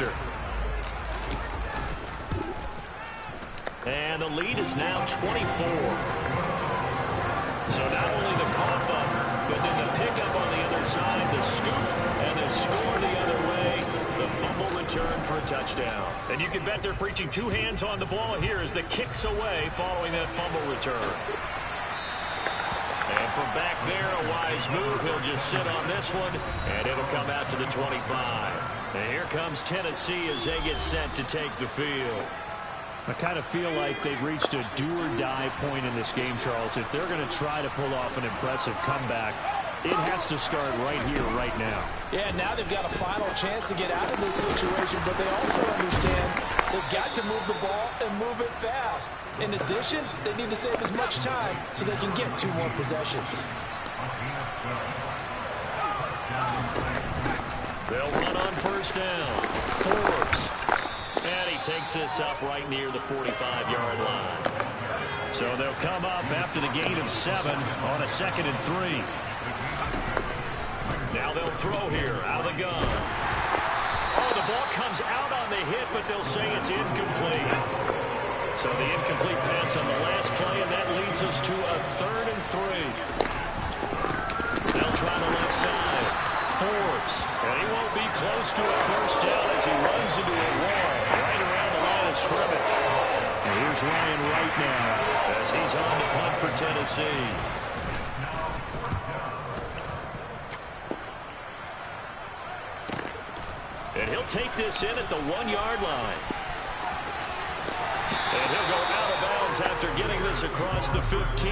after. And the lead is now 24. So not only the cough up, but then the pickup on the other side, the scoop, and the score the other way. The fumble return for a touchdown. And you can bet they're preaching two hands on the ball here as the kick's away following that fumble return. And from back there, a wise move. He'll just sit on this one, and it'll come out to the 25. And here comes Tennessee as they get set to take the field. I kind of feel like they've reached a do-or-die point in this game, Charles. If they're going to try to pull off an impressive comeback, it has to start right here, right now. Yeah, now they've got a final chance to get out of this situation, but they also understand they've got to move the ball and move it fast. In addition, they need to save as much time so they can get 2 more possessions. They'll run on first down. Forbes. And he takes this up right near the 45-yard line. So they'll come up after the gain of 7 on a 2nd and 3. Now they'll throw here out of the gun. Oh, the ball comes out on the hit, but they'll say it's incomplete. So the incomplete pass on the last play, and that leads us to a 3rd and 3. They'll try the left side. Forbes, and he won't be close to a first down as he runs into a wall right around the line of scrimmage. And here's Ryan right now as he's on to punt for Tennessee. And he'll take this in at the 1-yard line. And he'll go out of bounds after getting this across the 15.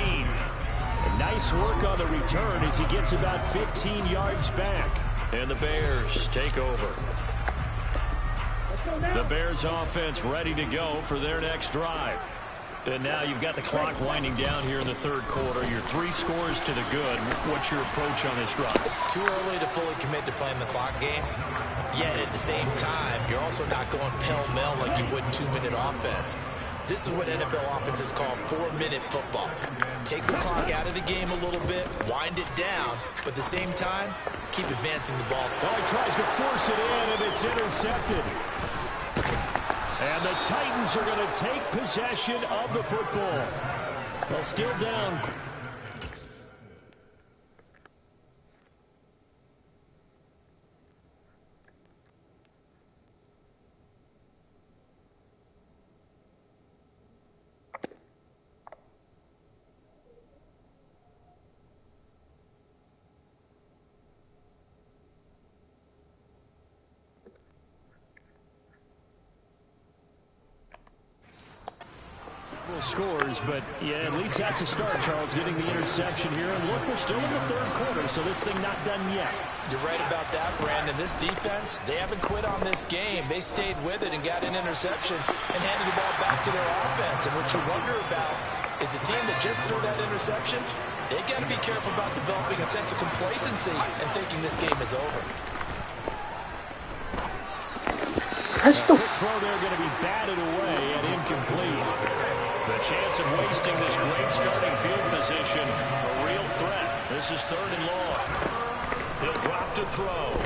And nice work on the return as he gets about 15 yards back. And the Bears take over. The Bears offense ready to go for their next drive. And now you've got the clock winding down here in the 3rd quarter. Your 3 scores to the good. What's your approach on this drive? Too early to fully commit to playing the clock game. Yet at the same time, you're also not going pell-mell like you would 2-minute offense. This is what NFL offenses call 4-minute football. Take the clock out of the game a little bit, wind it down, but at the same time, keep advancing the ball. Well, he tries to force it in, and it's intercepted. And the Titans are going to take possession of the football. Well, still down. Scores, but yeah, at least that's a start, Charles, getting the interception here. And look, we're still in the 3rd quarter, so this thing not done yet. You're right about that, Brandon. This defense, they haven't quit on this game. They stayed with it and got an interception and handed the ball back to their offense. And what you wonder about is a team that just threw that interception, they got to be careful about developing a sense of complacency and thinking this game is over. Quick throw there going to be batted away and incomplete. The chance of wasting this great starting field position, a real threat. This is 3rd and long. He'll drop to throw.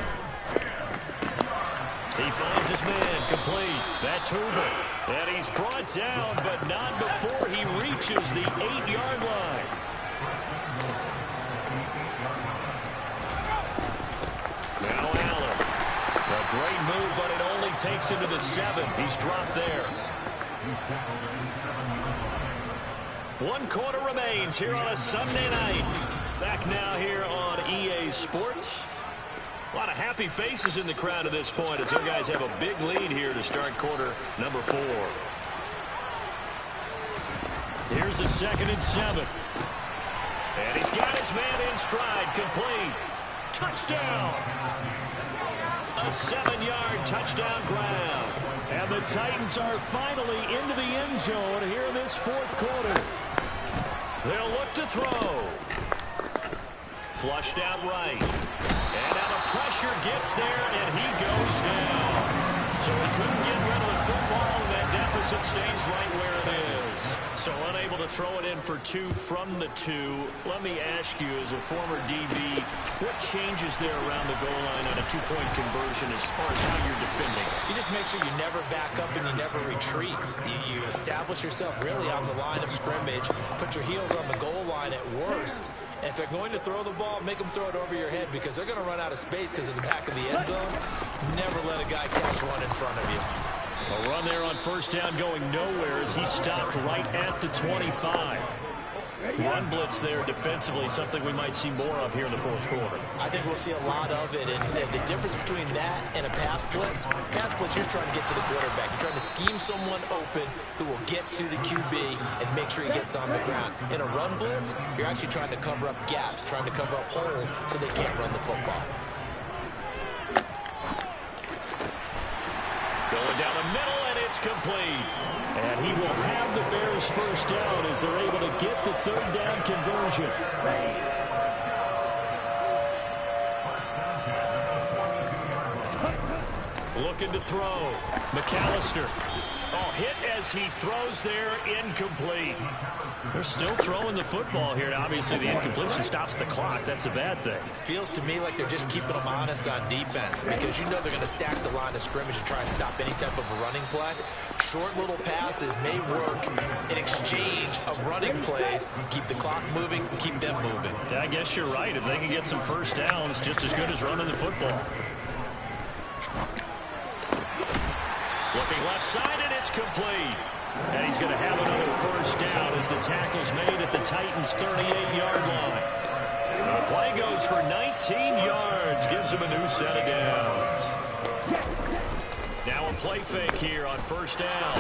He finds his man, complete. That's Hoover. And he's brought down, but not before he reaches the 8-yard line. Now Allen. A great move, but it only takes him to the 7. He's dropped there. 1 quarter remains here on a Sunday night. Back now here on EA Sports. A lot of happy faces in the crowd at this point as their guys have a big lead here to start quarter number 4. Here's the 2nd and 7. And he's got his man in stride, complete. Touchdown! A 7-yard touchdown grab. And the Titans are finally into the end zone here in this 4th quarter. They'll look to throw. Flushed out right. And now the pressure gets there, and he goes down. So he couldn't get rid of the football, and that deficit stays right where it is. So unable to throw it in for 2 from the 2. Let me ask you, as a former DB, what changes there around the goal line on a 2-point conversion as far as how you're defending? You just just make sure you never back up and you never retreat. You establish yourself really on the line of scrimmage, put your heels on the goal line at worst, and if they're going to throw the ball, make them throw it over your head because they're going to run out of space because of the back of the end zone. Never let a guy catch one in front of you. A run there on first down going nowhere as he stopped right at the 25. Run blitz there defensively, something we might see more of here in the fourth quarter. I think we'll see a lot of it, and the difference between that and a pass blitz, you're trying to get to the quarterback. You're trying to scheme someone open who will get to the QB and make sure he gets on the ground. In a run blitz, you're actually trying to cover up gaps, trying to cover up holes so they can't run the football. Going down the middle, and it's complete. And he will have the Bears first down as they're able to get the third down conversion. Looking to throw. McAllister. Oh, hit as he throws there, incomplete. They're still throwing the football here. Obviously, the incompletion stops the clock. That's a bad thing. Feels to me like they're just keeping them honest on defense because you know they're going to stack the line of scrimmage and try and stop any type of a running play. Short little passes may work in exchange of running plays. Keep the clock moving, keep them moving. Yeah, I guess you're right. If they can get some first downs, just as good as running the football. Looking left side, and it's complete. And he's going to have another first down as the tackle's made at the Titans' 38-yard line. And the play goes for 19 yards, gives him a new set of downs. Now a play fake here on first down.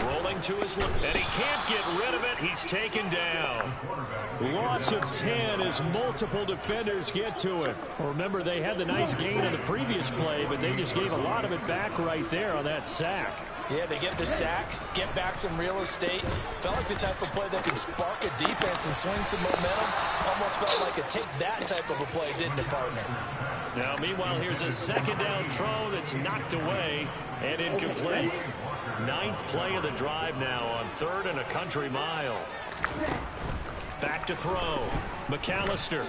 Rolling to his left, and he can't get rid of it. He's taken down. Loss of 10 as multiple defenders get to it. Well, remember, they had the nice gain on the previous play, but they just gave a lot of it back right there on that sack. Yeah, they get the sack, get back some real estate. Felt like the type of play that can spark a defense and swing some momentum. Almost felt like a take that type of a play, didn't it, partner? Now, meanwhile, here's a second down throw that's knocked away and incomplete. Ninth play of the drive now on 3rd and a country mile. Back to throw. McAllister.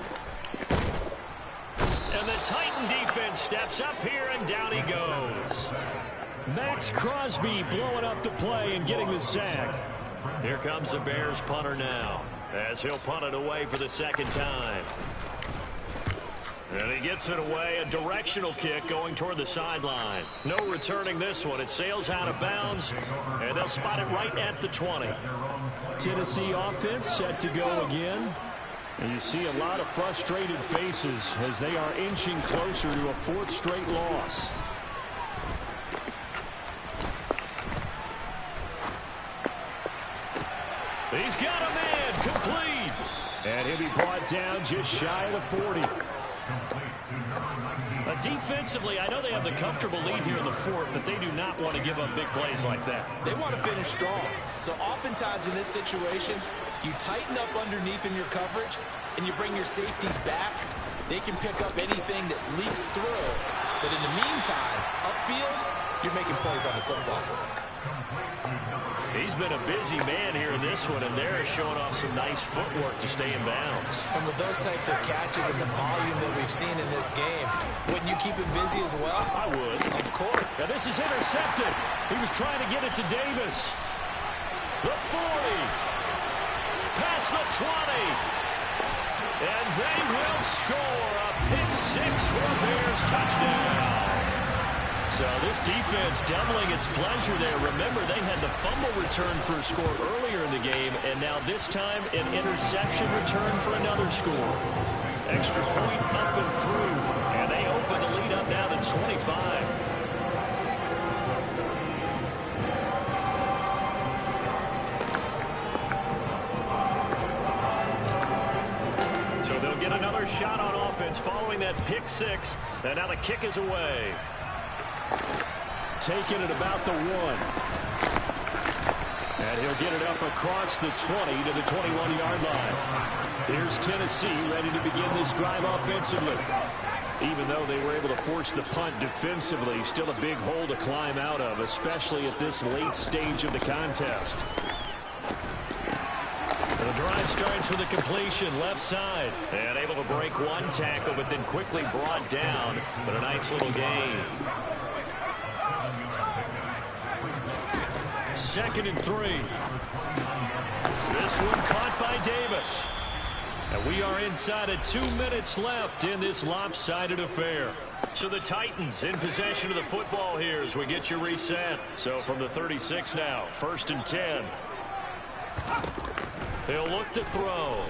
And the Titan defense steps up here, and down he goes. Max Crosby blowing up the play and getting the sack. Here comes the Bears punter now as he'll punt it away for the second time. And he gets it away, a directional kick going toward the sideline. No returning this one. It sails out of bounds, and they'll spot it right at the 20. Tennessee offense set to go again. And you see a lot of frustrated faces as they are inching closer to a 4th straight loss. He's got a man, complete. And he'll be brought down just shy of the 40. Defensively, I know they have the comfortable lead here in the 4th, but they do not want to give up big plays like that. They want to finish strong. So oftentimes in this situation, you tighten up underneath in your coverage, and you bring your safeties back. They can pick up anything that leaks through. But in the meantime, upfield, you're making plays on the football. He's been a busy man here in this one, and they're showing off some nice footwork to stay in bounds. And with those types of catches and the volume that we've seen in this game, wouldn't you keep him busy as well? I would. Of course. Now this is intercepted. He was trying to get it to Davis. The 40. Past the 20. And they will score a pick 6 for a Bears touchdown. So this defense doubling its pleasure there. Remember, they had the fumble return for a score earlier in the game, and now this time an interception return for another score. Extra point up and through, and they open the lead up now to 25. So they'll get another shot on offense following that pick 6, and now the kick is away. Taking it about the 1. And he'll get it up across the 20 to the 21-yard line. Here's Tennessee ready to begin this drive offensively. Even though they were able to force the punt defensively, still a big hole to climb out of, especially at this late stage of the contest. The drive starts with a completion left side. And able to break one tackle, but then quickly brought down. But a nice little gain. 2nd and 3. This one caught by Davis. And we are inside of 2 minutes left in this lopsided affair. So the Titans in possession of the football here as we get you reset. So from the 36 now, 1st and 10. He'll look to throw.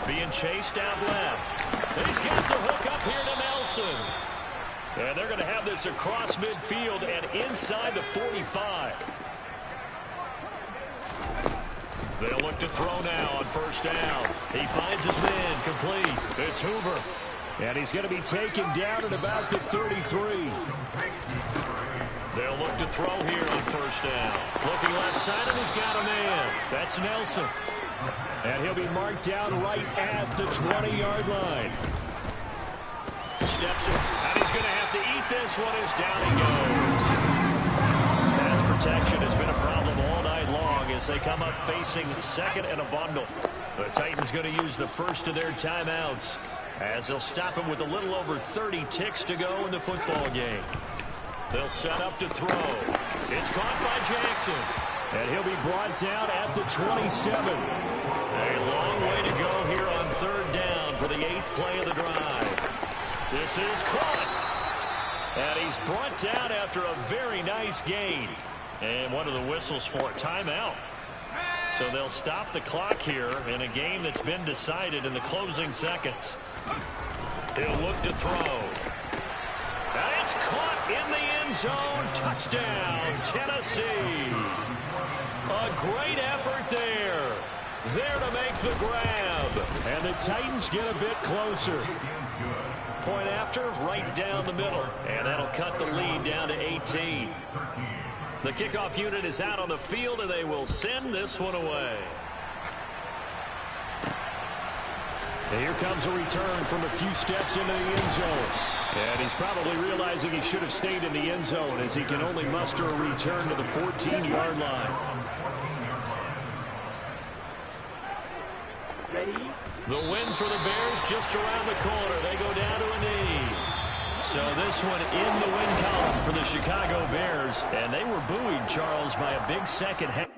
Being chased out left. He's got the hook up here to Nelson. And they're going to have this across midfield and inside the 45. They'll look to throw now on 1st down. He finds his man complete. It's Hoover. And he's going to be taken down at about the 33. They'll look to throw here on 1st down. Looking left side, and he's got a man. That's Nelson. And he'll be marked down right at the 20-yard line. Steps in, and he's going to have to eat this one as down he goes. Pass protection has been a problem all night long as they come up facing 2nd and a bundle. The Titans going to use the first of their timeouts as they'll stop him with a little over 30 ticks to go in the football game. They'll set up to throw. It's caught by Jackson. And he'll be brought down at the 27. A long way to go here on 3rd down for the 8th play of the drive. This is caught. And he's brought down after a very nice gain. And one of the whistles for a timeout. So they'll stop the clock here in a game that's been decided in the closing seconds. He'll look to throw. And it's caught in the end zone. Touchdown, Tennessee. A great effort there. There to make the grab. And the Titans get a bit closer. Point after, right down the middle. And that'll cut the lead down to 18. The kickoff unit is out on the field, and they will send this one away. And here comes a return from a few steps into the end zone. And he's probably realizing he should have stayed in the end zone as he can only muster a return to the 14-yard line. The win for the Bears just around the corner. They go down to a knee. So this one in the win column for the Chicago Bears. And they were buoyed, Charles, by a big second half.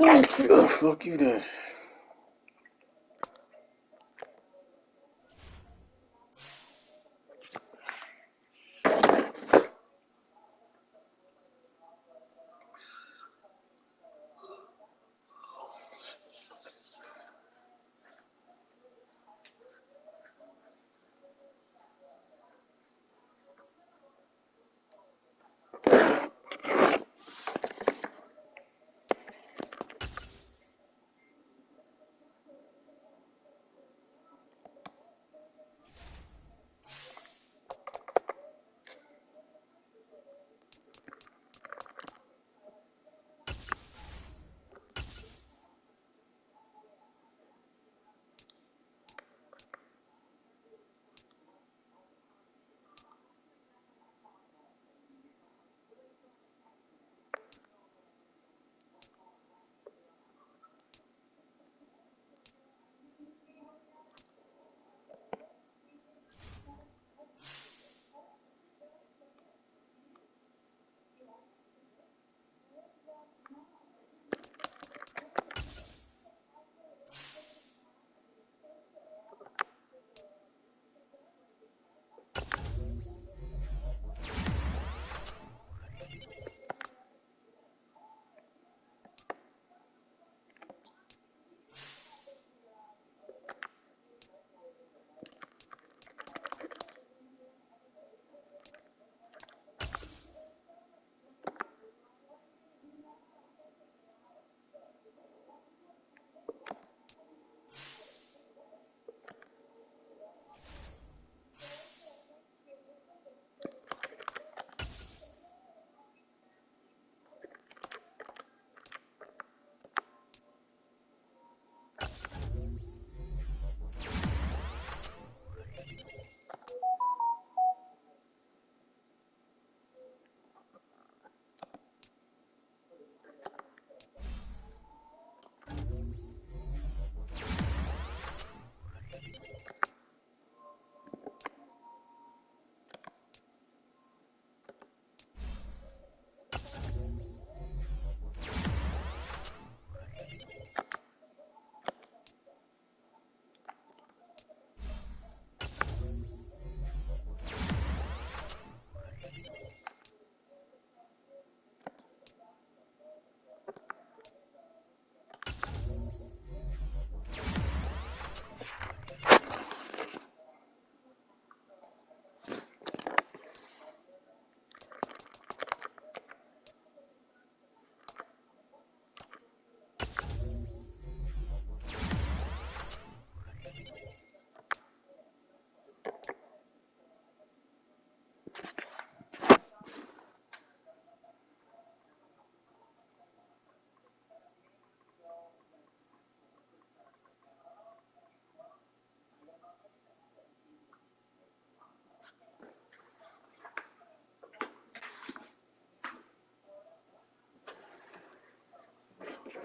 Fuck you then.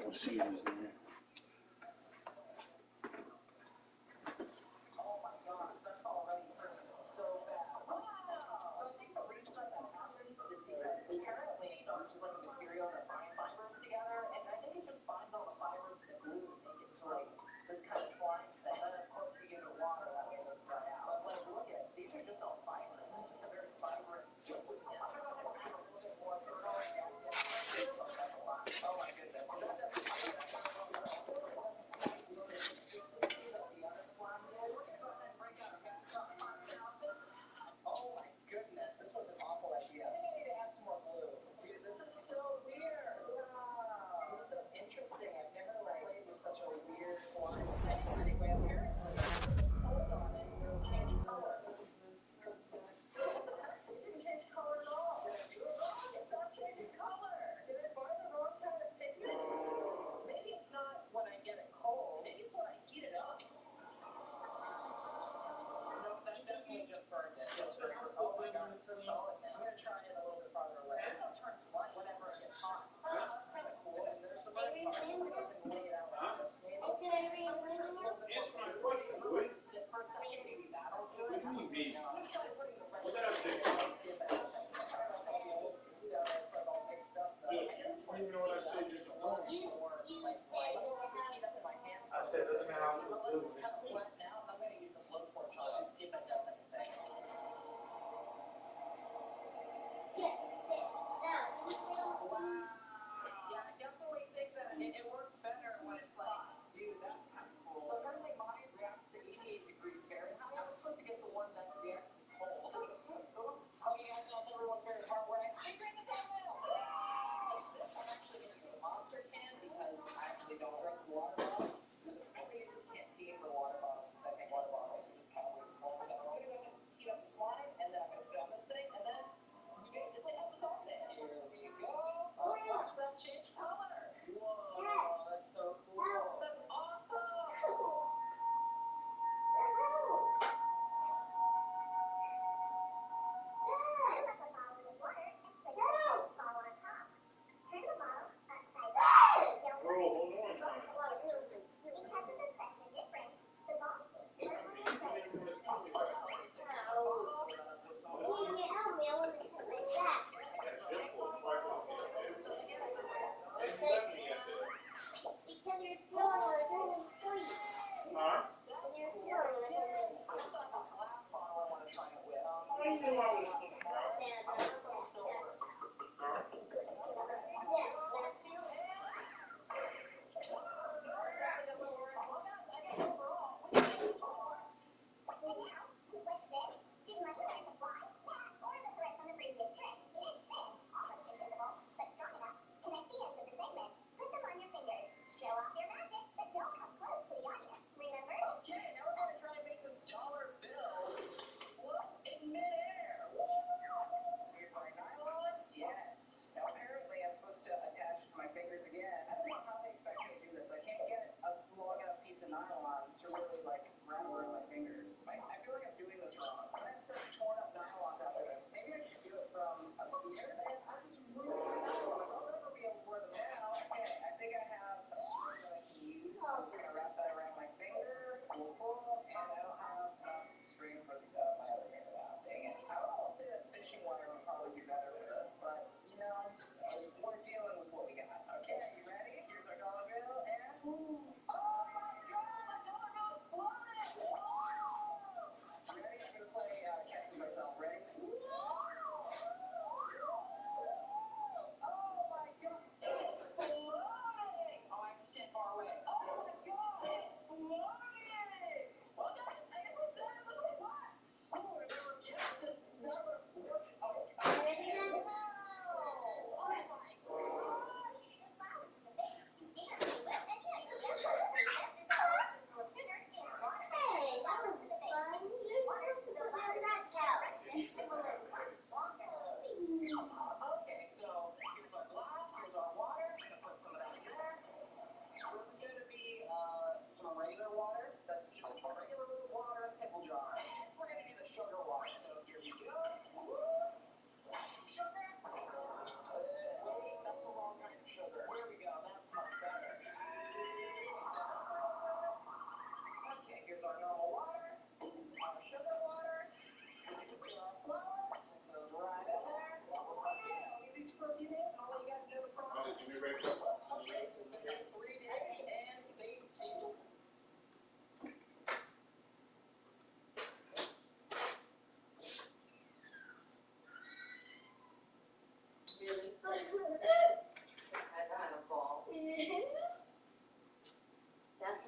What season is there?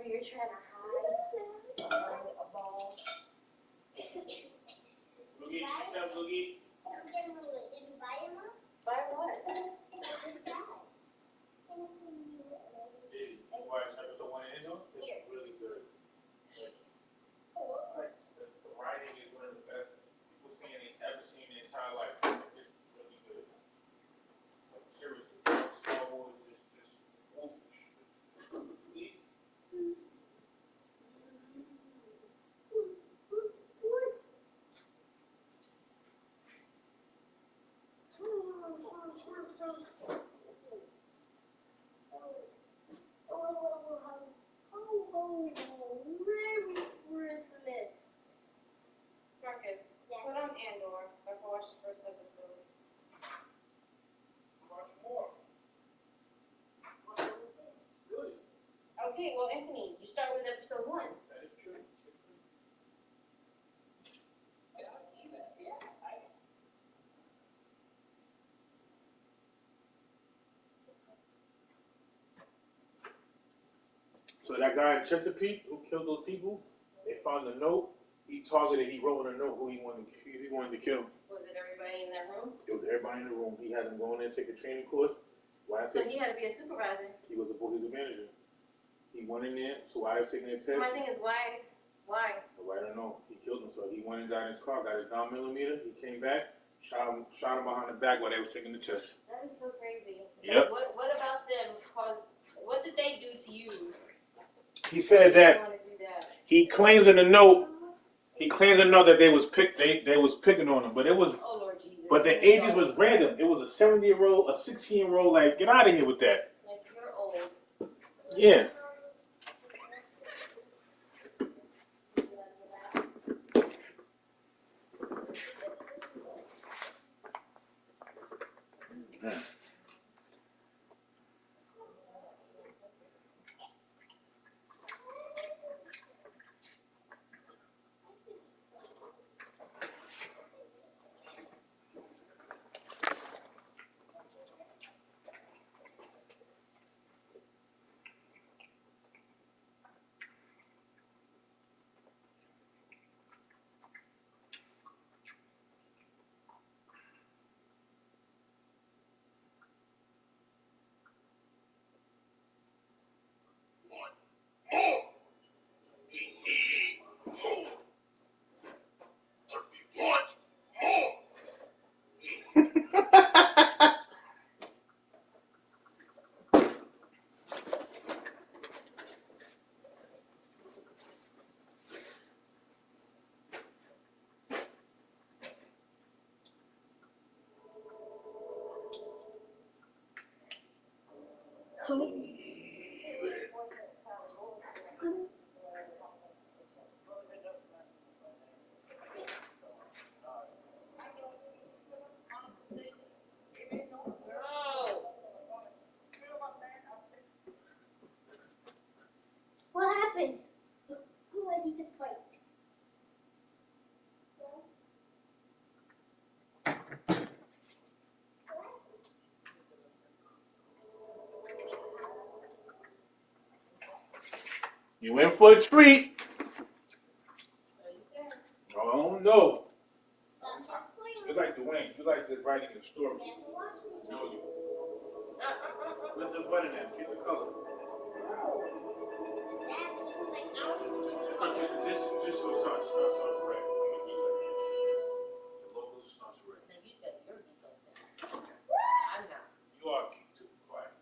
you're trying to hide behind a ball. Boogie, that Boogie. Did you buy him one? Buy what? This guy. Why is episode 1 in though? It's really good. Like the writing is one of the best people saying they ever seen in their entire life. It's really good. Like seriously, Star Wars is just whoosh. Merry Christmas. Marcus, put on Andor so I can watch the first episode. Watch more. Really? Okay, well, Anthony, you start with episode 1. That is true. So that guy in Chesapeake who killed those people, they found a note. He wrote in a note who he wanted to kill. Was it everybody in that room? It was everybody in the room. He had them go in there and take a training course. So he had to be a supervisor. He was a manager. He went in there, so while I was taking their test. My thing is, why? I don't know. He killed him, so he went and got in his car, got his 9mm. He came back, shot him behind the back while they was taking the test. That is so crazy. Yep. What about them? What did they do to you? He said that he claims in the note. He claims in the note that they was picking on him, but it was. Oh Lord Jesus. But the ages was random. It was a 70-year-old, a 16-year-old. Like, get out of here with that. Like you're old. Yeah. What happened? Who ready to fight? You in for a treat. Oh no. You like Dwayne. You like the writing the story. No, you. Where's the button at? Get the color. Just so it starts red. The logo starts red. Now you said you're geek like that. I'm not. You are geek too. Quiet.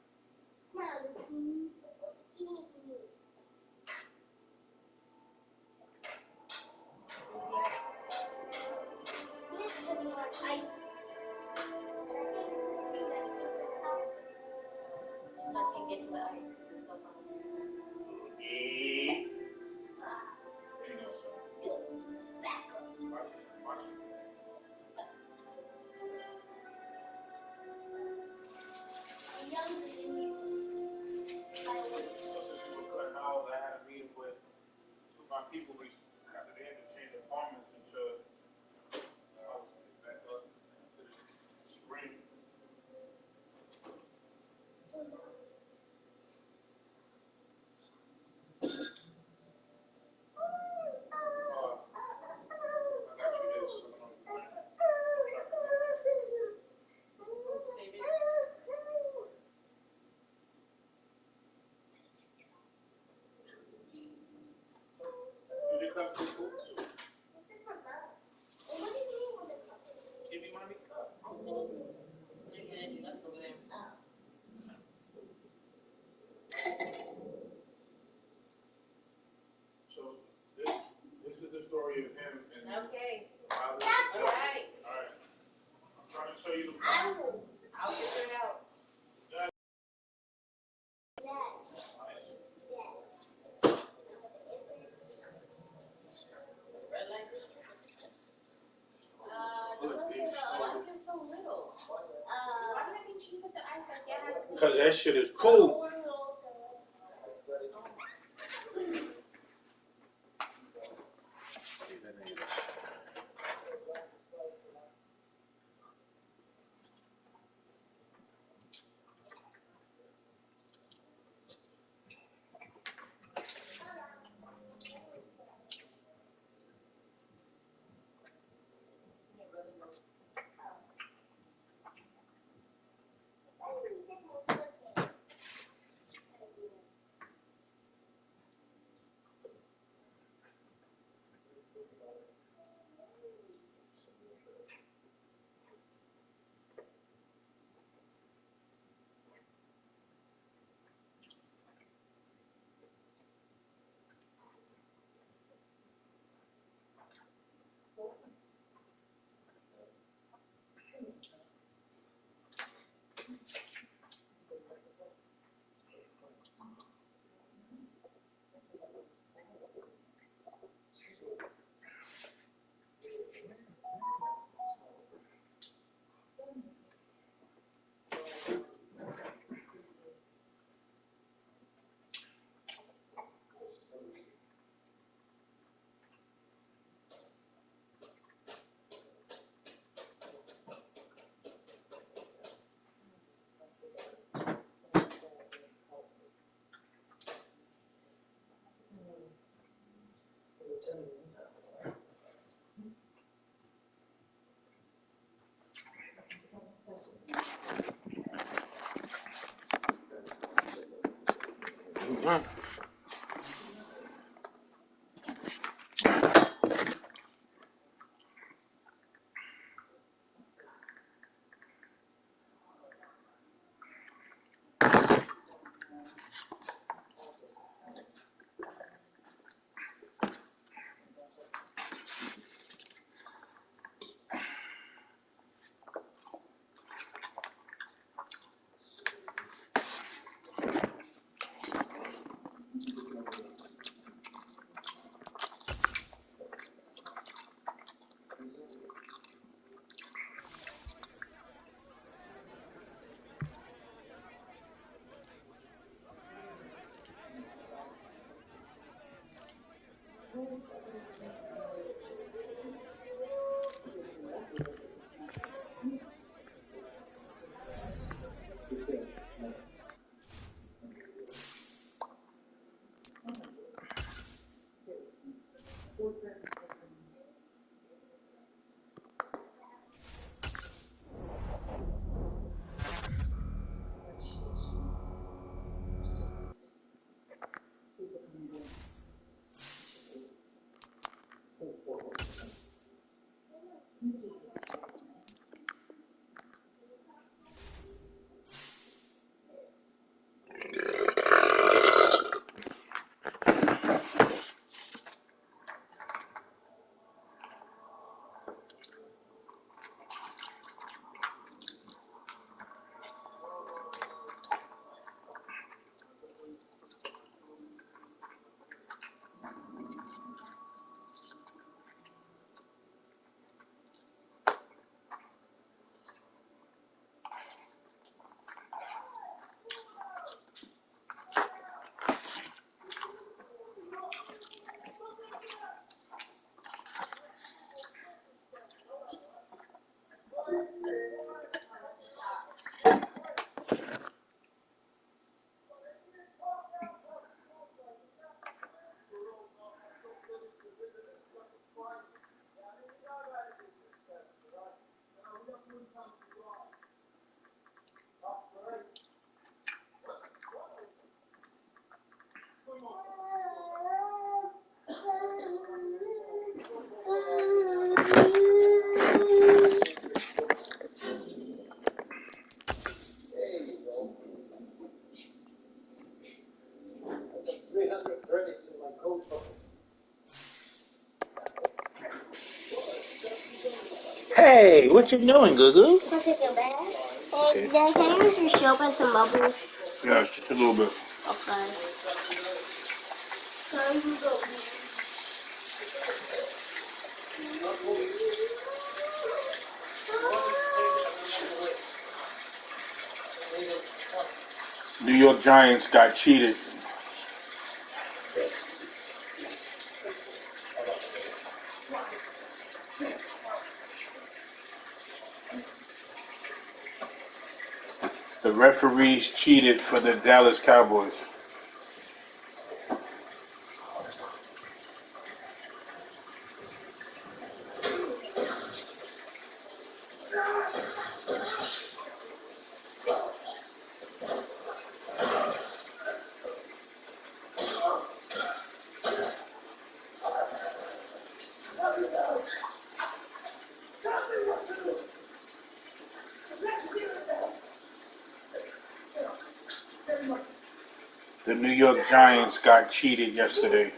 Your son can't get to the ice because there's stuff on it. Yeah. There you go, son. Watch it. Watch it. I had a meeting with my people. We after they had to change apartments until I was back up to the spring. story of him and Okay. All All right. right. I'm trying to show you the I'll figure it out. Red light district? Why is it so little? Why did I be cheap at the ice? I can't have it. Because that shit is cool. Hey, what you doing, Goo-Goo? I'm taking a bath. Hey, Dad, can you use your soap and some bubbles? Yeah, just a little bit. Okay. Time to go. New York Giants got cheated. The referees cheated for the Dallas Cowboys. The New York Giants got cheated yesterday.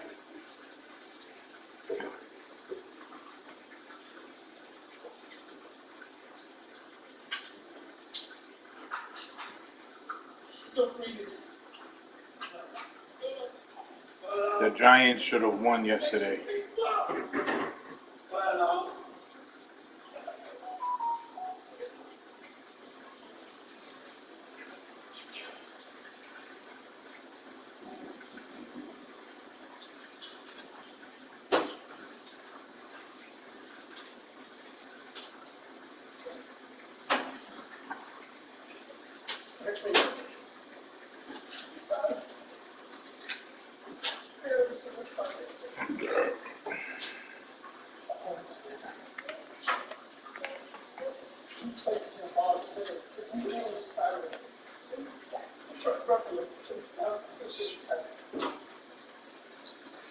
The Giants should have won yesterday.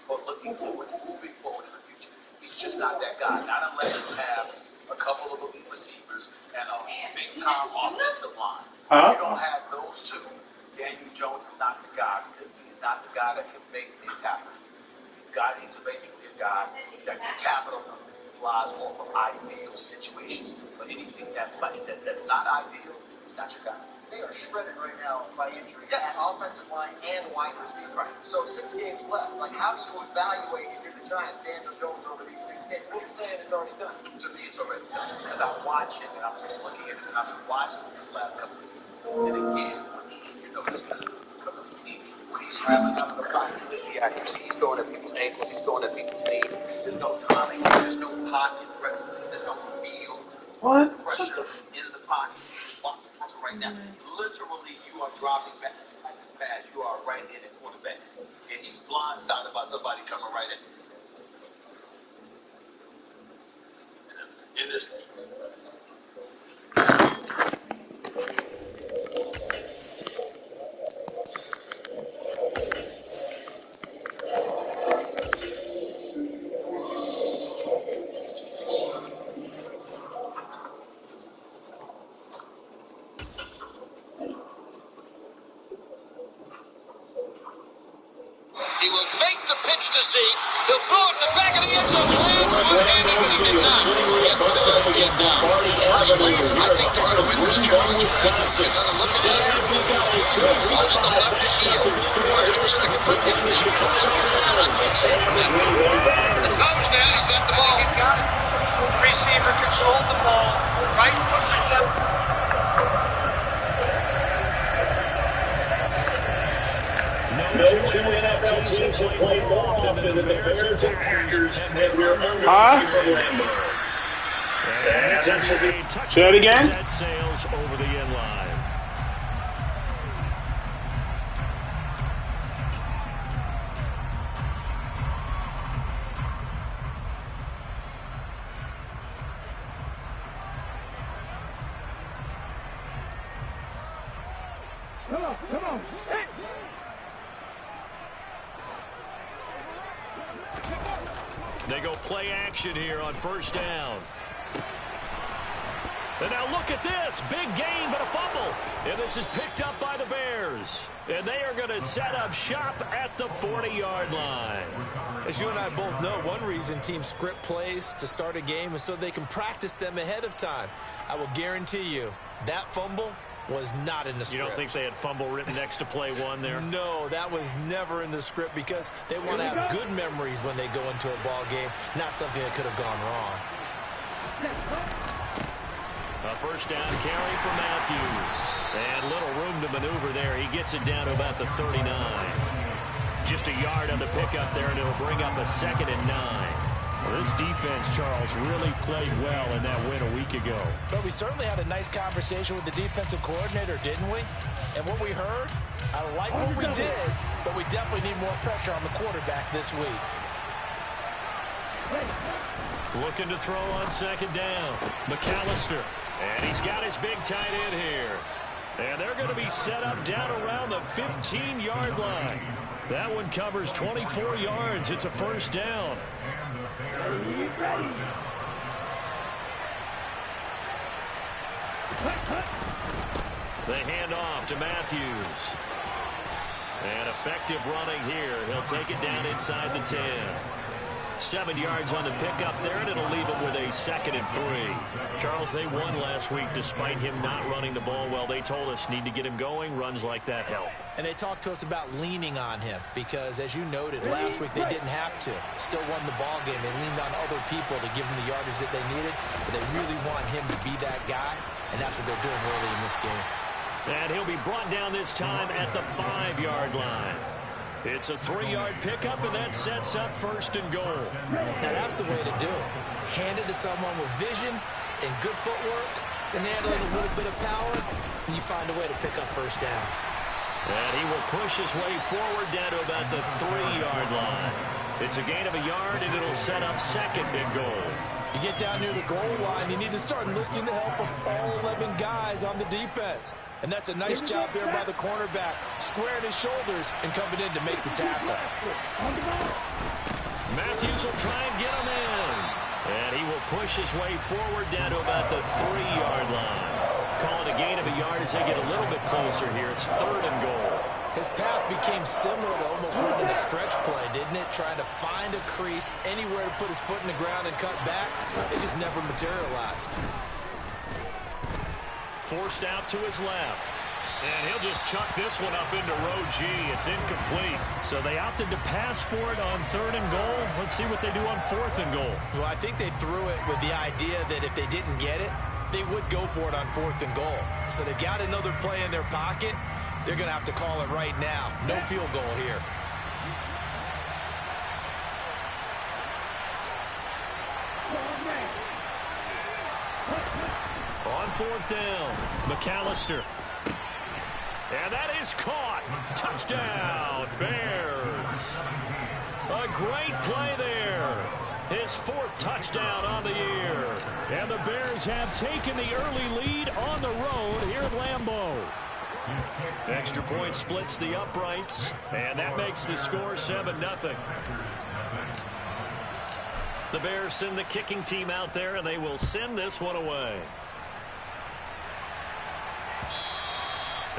But looking forward, moving forward in the future, he's just not that guy. Not unless you have a couple of elite receivers and a big-time offensive line. Huh? You don't have those two. Daniel Jones is not the guy because he is not the guy that can make things happen. He's basically a guy that can capitalize off of ideal situations. But anything that's not ideal, it's not your guy. They are shredded right now by injury at offensive line and wide receiver. Right. So 6 games left. Like, how do you evaluate if you're the Giants, Daniel Jones over these 6 games? You're saying it's already done. To me, it's already done. Because I watch him and I'm just looking at it and I've been watching him for the last couple of years. And again, when he's scrambling out of the pocket with the accuracy, he's throwing at people's ankles, he's throwing at people's knees. There's no timing, there's no pocket pressure, there's no feel pressure in the pocket. Right now, literally, you are dropping back like this pass. You are right in the quarterback, and he's blindsided by somebody coming right at you. In this. He will fake the pitch to see. He'll throw it in the back of the end zone. One-handed, but he did not. Gets to the get down. Personally, I think they're going to win this challenge. Get another look at it. Watch the left heel. Here's the second foot. It's down. I can't see it from that. The thumb's down. He's got the ball. He's got it. Receiver controlled the ball. Right foot step. No two NFL teams have played more often than the Bears and Packers have their Say it again? Set sails over the end line. Come on. They go play action here on first down. And now look at this. Big gain, but a fumble. And this is picked up by the Bears. And they are going to set up shop at the 40-yard line. As you and I both know, one reason teams script plays to start a game is so they can practice them ahead of time. I will guarantee you that fumble was not in the script. You don't think they had fumble written next to play one there? No, that was never in the script because they want to have good memories when they go into a ball game, not something that could have gone wrong. A first down carry for Matthews. And little room to maneuver there. He gets it down to about the 39. Just a yard on the pickup there, and it'll bring up a 2nd and 9. Well, this defense, Charles, really played well in that win a week ago. But we certainly had a nice conversation with the defensive coordinator, didn't we? And what we heard, I like what we did, but we definitely need more pressure on the quarterback this week. Looking to throw on 2nd down. McAllister. And he's got his big tight end here. And they're going to be set up down around the 15-yard line. That one covers 24 yards. It's a first down. They hand off to Matthews. And effective running here. He'll take it down inside the 10. 7 yards on the pickup there, and it'll leave him with a 2nd and 3. Charles, they won last week despite him not running the ball well. They told us need to get him going. Runs like that help. And they talked to us about leaning on him because, as you noted, last week they didn't have to. Still won the ball game. They leaned on other people to give him the yardage that they needed, but they really want him to be that guy, and that's what they're doing early in this game. And he'll be brought down this time at the 5-yard line. It's a 3-yard pickup, and that sets up 1st and goal. Now, that's the way to do it. Hand it to someone with vision and good footwork, and handling a little bit of power, and you find a way to pick up first downs. And he will push his way forward down to about the 3-yard line. It's a gain of a yard, and it'll set up 2nd and goal. You get down near the goal line, you need to start enlisting the help of all 11 guys on the defense. And that's a nice job there by the cornerback, squaring his shoulders and coming in to make the tackle. Matthews will try and get him in. And he will push his way forward down to about the 3-yard line. Call it a gain of a yard as they get a little bit closer here. It's 3rd and goal. His path became similar to almost running a stretch play, didn't it? Trying to find a crease, anywhere to put his foot in the ground and cut back. It just never materialized. Forced out to his left. And he'll just chuck this one up into row G. It's incomplete. So they opted to pass for it on 3rd and goal. Let's see what they do on 4th and goal. Well, I think they threw it with the idea that if they didn't get it, they would go for it on 4th and goal. So they've got another play in their pocket. They're going to have to call it right now. No field goal here. On 4th down, McAllister. And that is caught. Touchdown, Bears. A great play there. His 4th touchdown on the year. And the Bears have taken the early lead on the road here at Lambeau. Extra point splits the uprights, and that makes the score 7-0. The Bears send the kicking team out there, and they will send this one away.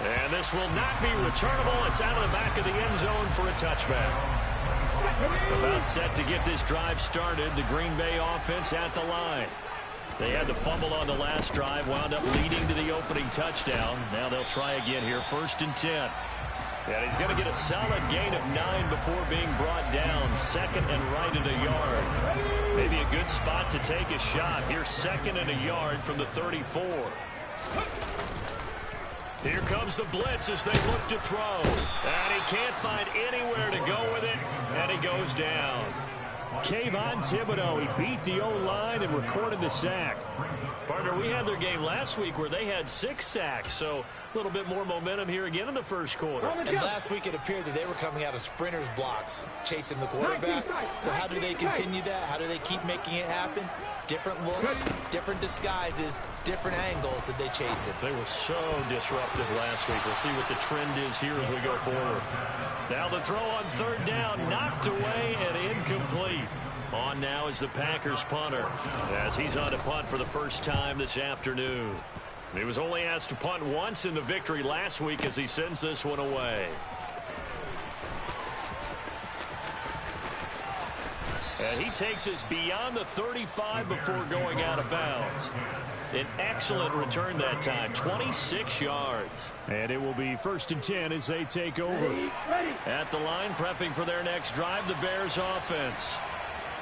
And this will not be returnable. It's out of the back of the end zone for a touchback. About set to get this drive started. The Green Bay offense at the line. They had the fumble on the last drive, wound up leading to the opening touchdown. Now they'll try again here, 1st and 10. And he's going to get a solid gain of 9 before being brought down. 2nd and right and a yard. Maybe a good spot to take a shot. Here's 2nd and a yard from the 34. Here comes the blitz as they look to throw. And he can't find anywhere to go with it, and he goes down. Kayvon Thibodeau, he beat the O-line and recorded the sack. Partner, we had their game last week where they had 6 sacks, so a little bit more momentum here again in the first quarter. And last week it appeared that they were coming out of sprinters blocks, chasing the quarterback. So how do they continue that? How do they keep making it happen? Different looks, different disguises, different angles that they chase it. They were so disruptive last week. We'll see what the trend is here as we go forward. Now the throw on 3rd down, knocked away and incomplete. On now is the Packers punter, as he's on to punt for the first time this afternoon. He was only asked to punt once in the victory last week as he sends this one away. And he takes us beyond the 35 before going out of bounds. An excellent return that time, 26 yards. And it will be 1st and 10 as they take over. At the line, prepping for their next drive, the Bears offense.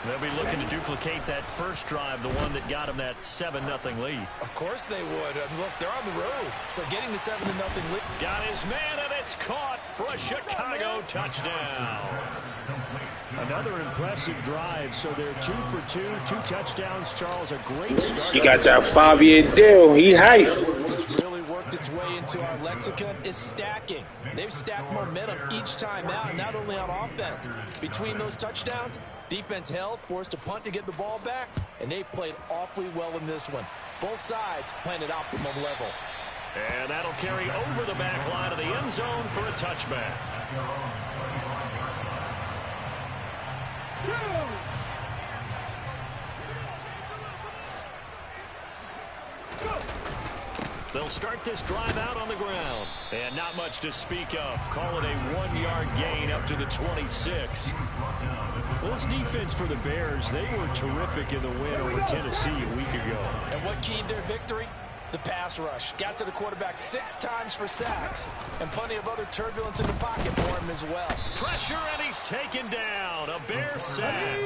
They'll be looking to duplicate that first drive, the one that got them that 7-0 lead. Of course they would. Look, they're on the road, so getting the 7-0 lead. Got his man, and it's caught for a Chicago touchdown. Another impressive drive, so they're 2 for 2, 2 touchdowns. Charles, a great start. He got that 5-year deal. He hype. What's really worked its way into our lexicon is stacking. They've stacked momentum each time out, not only on offense. Between those touchdowns, defense held, forced a punt to get the ball back, and they played awfully well in this one. Both sides playing at optimum level. And that'll carry over the back line of the end zone for a touchback. They'll start this drive out on the ground. And not much to speak of. Call it a 1-yard gain up to the 26. Well, this defense for the Bears, they were terrific in the win over Tennessee a week ago. And what keyed their victory? The pass rush. Got to the quarterback 6 times for sacks, and plenty of other turbulence in the pocket for him as well. Pressure, and he's taken down. A Bear sack.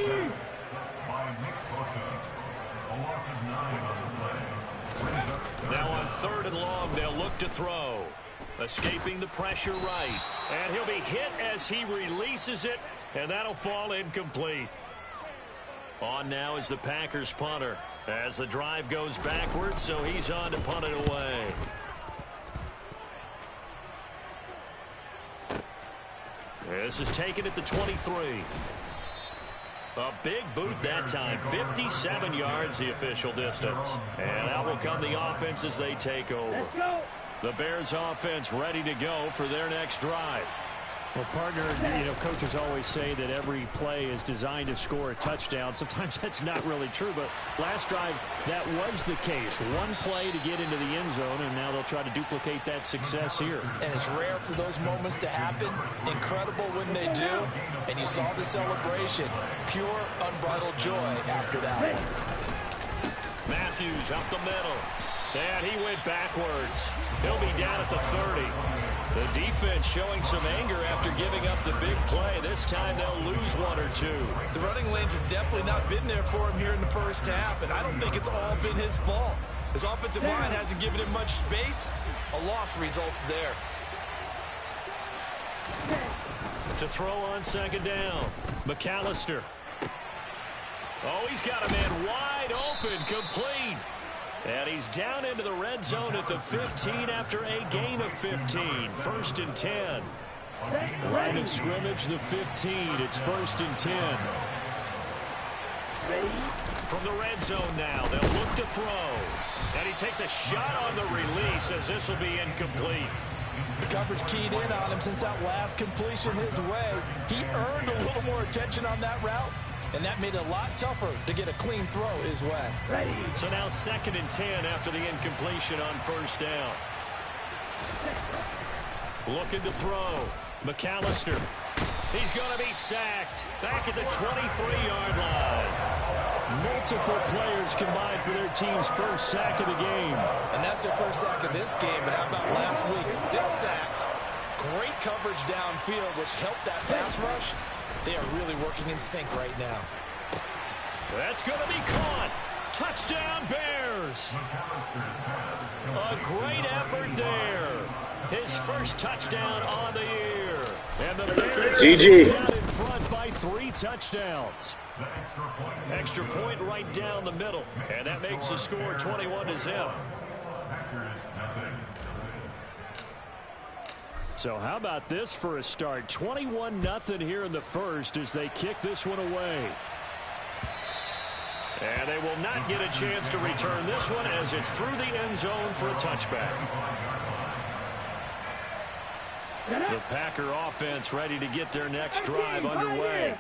Now on 3rd and long, they'll look to throw. Escaping the pressure right. And he'll be hit as he releases it, and that'll fall incomplete. On now is the Packers punter, as the drive goes backwards, so he's on to punt it away. This is taken at the 23. A big boot that time, 57 yards the official distance. And out will come the offense as they take over. The Bears offense ready to go for their next drive. Well, partner, coaches always say that every play is designed to score a touchdown. Sometimes that's not really true, but last drive, that was the case. One play to get into the end zone, and now they'll try to duplicate that success here. And it's rare for those moments to happen. Incredible when they do. And you saw the celebration. Pure, unbridled joy after that one. Matthews up the middle. And he went backwards. He'll be down at the 30. The defense showing some anger after giving up the big play. This time they'll lose 1 or 2. The running lanes have definitely not been there for him here in the first half, and I don't think it's all been his fault. His offensive line hasn't given him much space. A loss results there. To throw on 2nd down. McAllister. Oh, he's got a man wide open, complete. And he's down into the red zone at the 15 after a gain of 15. 1st and 10. Line of scrimmage, the 15. It's 1st and 10. From the red zone now, they'll look to throw. And he takes a shot on the release as this will be incomplete. The coverage keyed in on him since that last completion his way. He earned a little more attention on that route, and that made it a lot tougher to get a clean throw his way. So now 2nd and 10 after the incompletion on 1st down. Looking to throw. McAllister. He's going to be sacked. Back at the 23-yard line. Multiple players combined for their team's first sack of the game. And that's their first sack of this game. But how about last week? 6 sacks. Great coverage downfield, which helped that pass rush. They are really working in sync right now. That's going to be caught. Touchdown, Bears. A great effort there. His first touchdown on the year. And the Bears GG. down in front by 3 touchdowns. Extra point right down the middle. And that makes the score 21-0. So how about this for a start? 21-0 here in the first as they kick this one away. And they will not get a chance to return this one as it's through the end zone for a touchback. The Packer offense ready to get their next drive underway.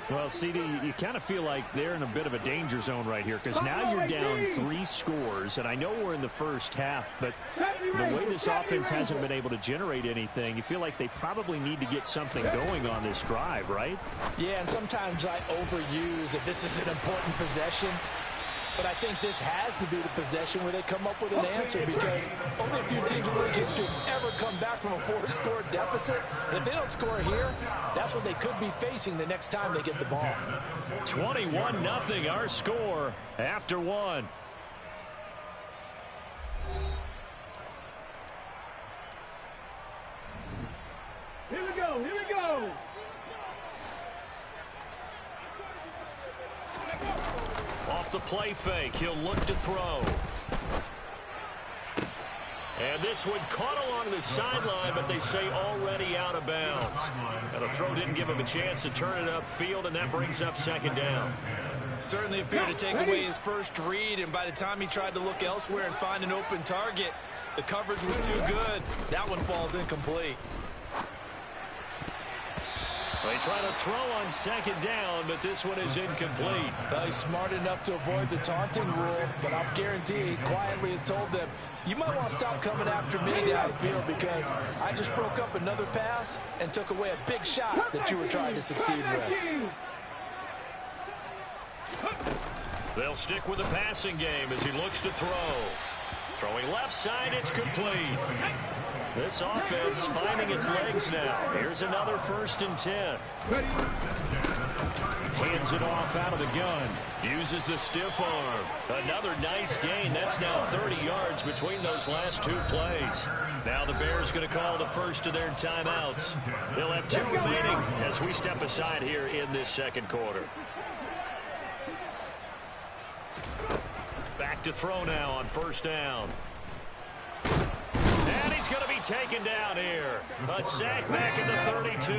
Well, CD, you kind of feel like they're in a bit of a danger zone right here because now you're down 3 scores, and I know we're in the first half, but the way this offense hasn't been able to generate anything, you feel like they probably need to get something going on this drive, right? Yeah, and sometimes I overuse that this is an important possession. But I think this has to be the possession where they come up with an answer because only a few teams in league history have ever come back from a 4-score deficit. And if they don't score here, that's what they could be facing the next time they get the ball. 21-0 our score after 1. Here we go, here we go. Off the play fake, he'll look to throw. And this one caught along the sideline, but they say already out of bounds. And the throw didn't give him a chance to turn it upfield, and that brings up 2nd down. Certainly appeared to take away his first read, and by the time he tried to look elsewhere and find an open target, the coverage was too good. That one falls incomplete. They try to throw on 2nd down, but this one is incomplete. Well, he's smart enough to avoid the taunting rule, but I'll guarantee he quietly has told them, you might want to stop coming after me downfield because I just broke up another pass and took away a big shot that you were trying to succeed with. They'll stick with the passing game as he looks to throw. Throwing left side, it's complete. This offense finding its legs now. Here's another 1st and 10. Hands it off out of the gun. Uses the stiff arm. Another nice gain. That's now 30 yards between those last 2 plays. Now the Bears going to call the first of their timeouts. They'll have 2 remaining as we step aside here in this 2nd quarter. Back to throw now on 1st down. And he's going to be taken down here. A sack back at the 32.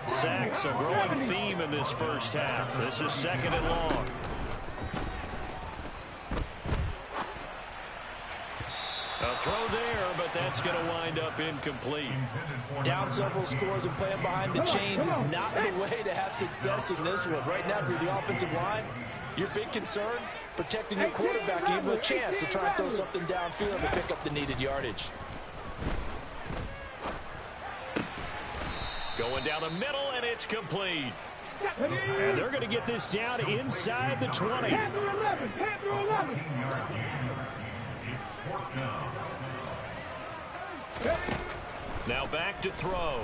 Sacks a growing theme in this first half. This is 2nd and long. A throw there, but that's going to wind up incomplete. Down several scores and playing behind the chains is not the way to have success in this one. Right now, through the offensive line, your big concern, protecting your quarterback, give him a chance to try and throw something downfield to pick up the needed yardage. Going down the middle, and it's complete. And they're going to get this down inside the 20. Now back to throw.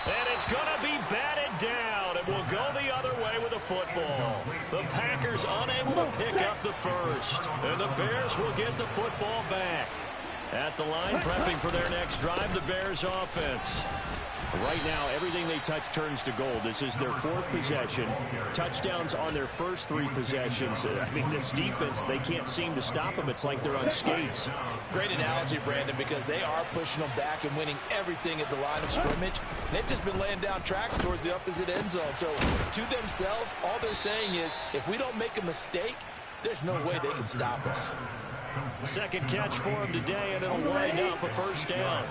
And it's going to be batted down. It will go the other way with the football. The Packers unable to pick up the first. And the Bears will get the football back. At the line, prepping for their next drive, the Bears offense. Right now, everything they touch turns to gold. This is their 4th possession. Touchdowns on their first 3 possessions. I mean, this defense, they can't seem to stop them. It's like they're on skates. Great analogy, Brandon, because they are pushing them back and winning everything at the line of scrimmage. They've just been laying down tracks towards the opposite end zone. So, to themselves, all they're saying is, if we don't make a mistake, there's no way they can stop us. 2nd catch for him today, and it'll wind up a 1st down.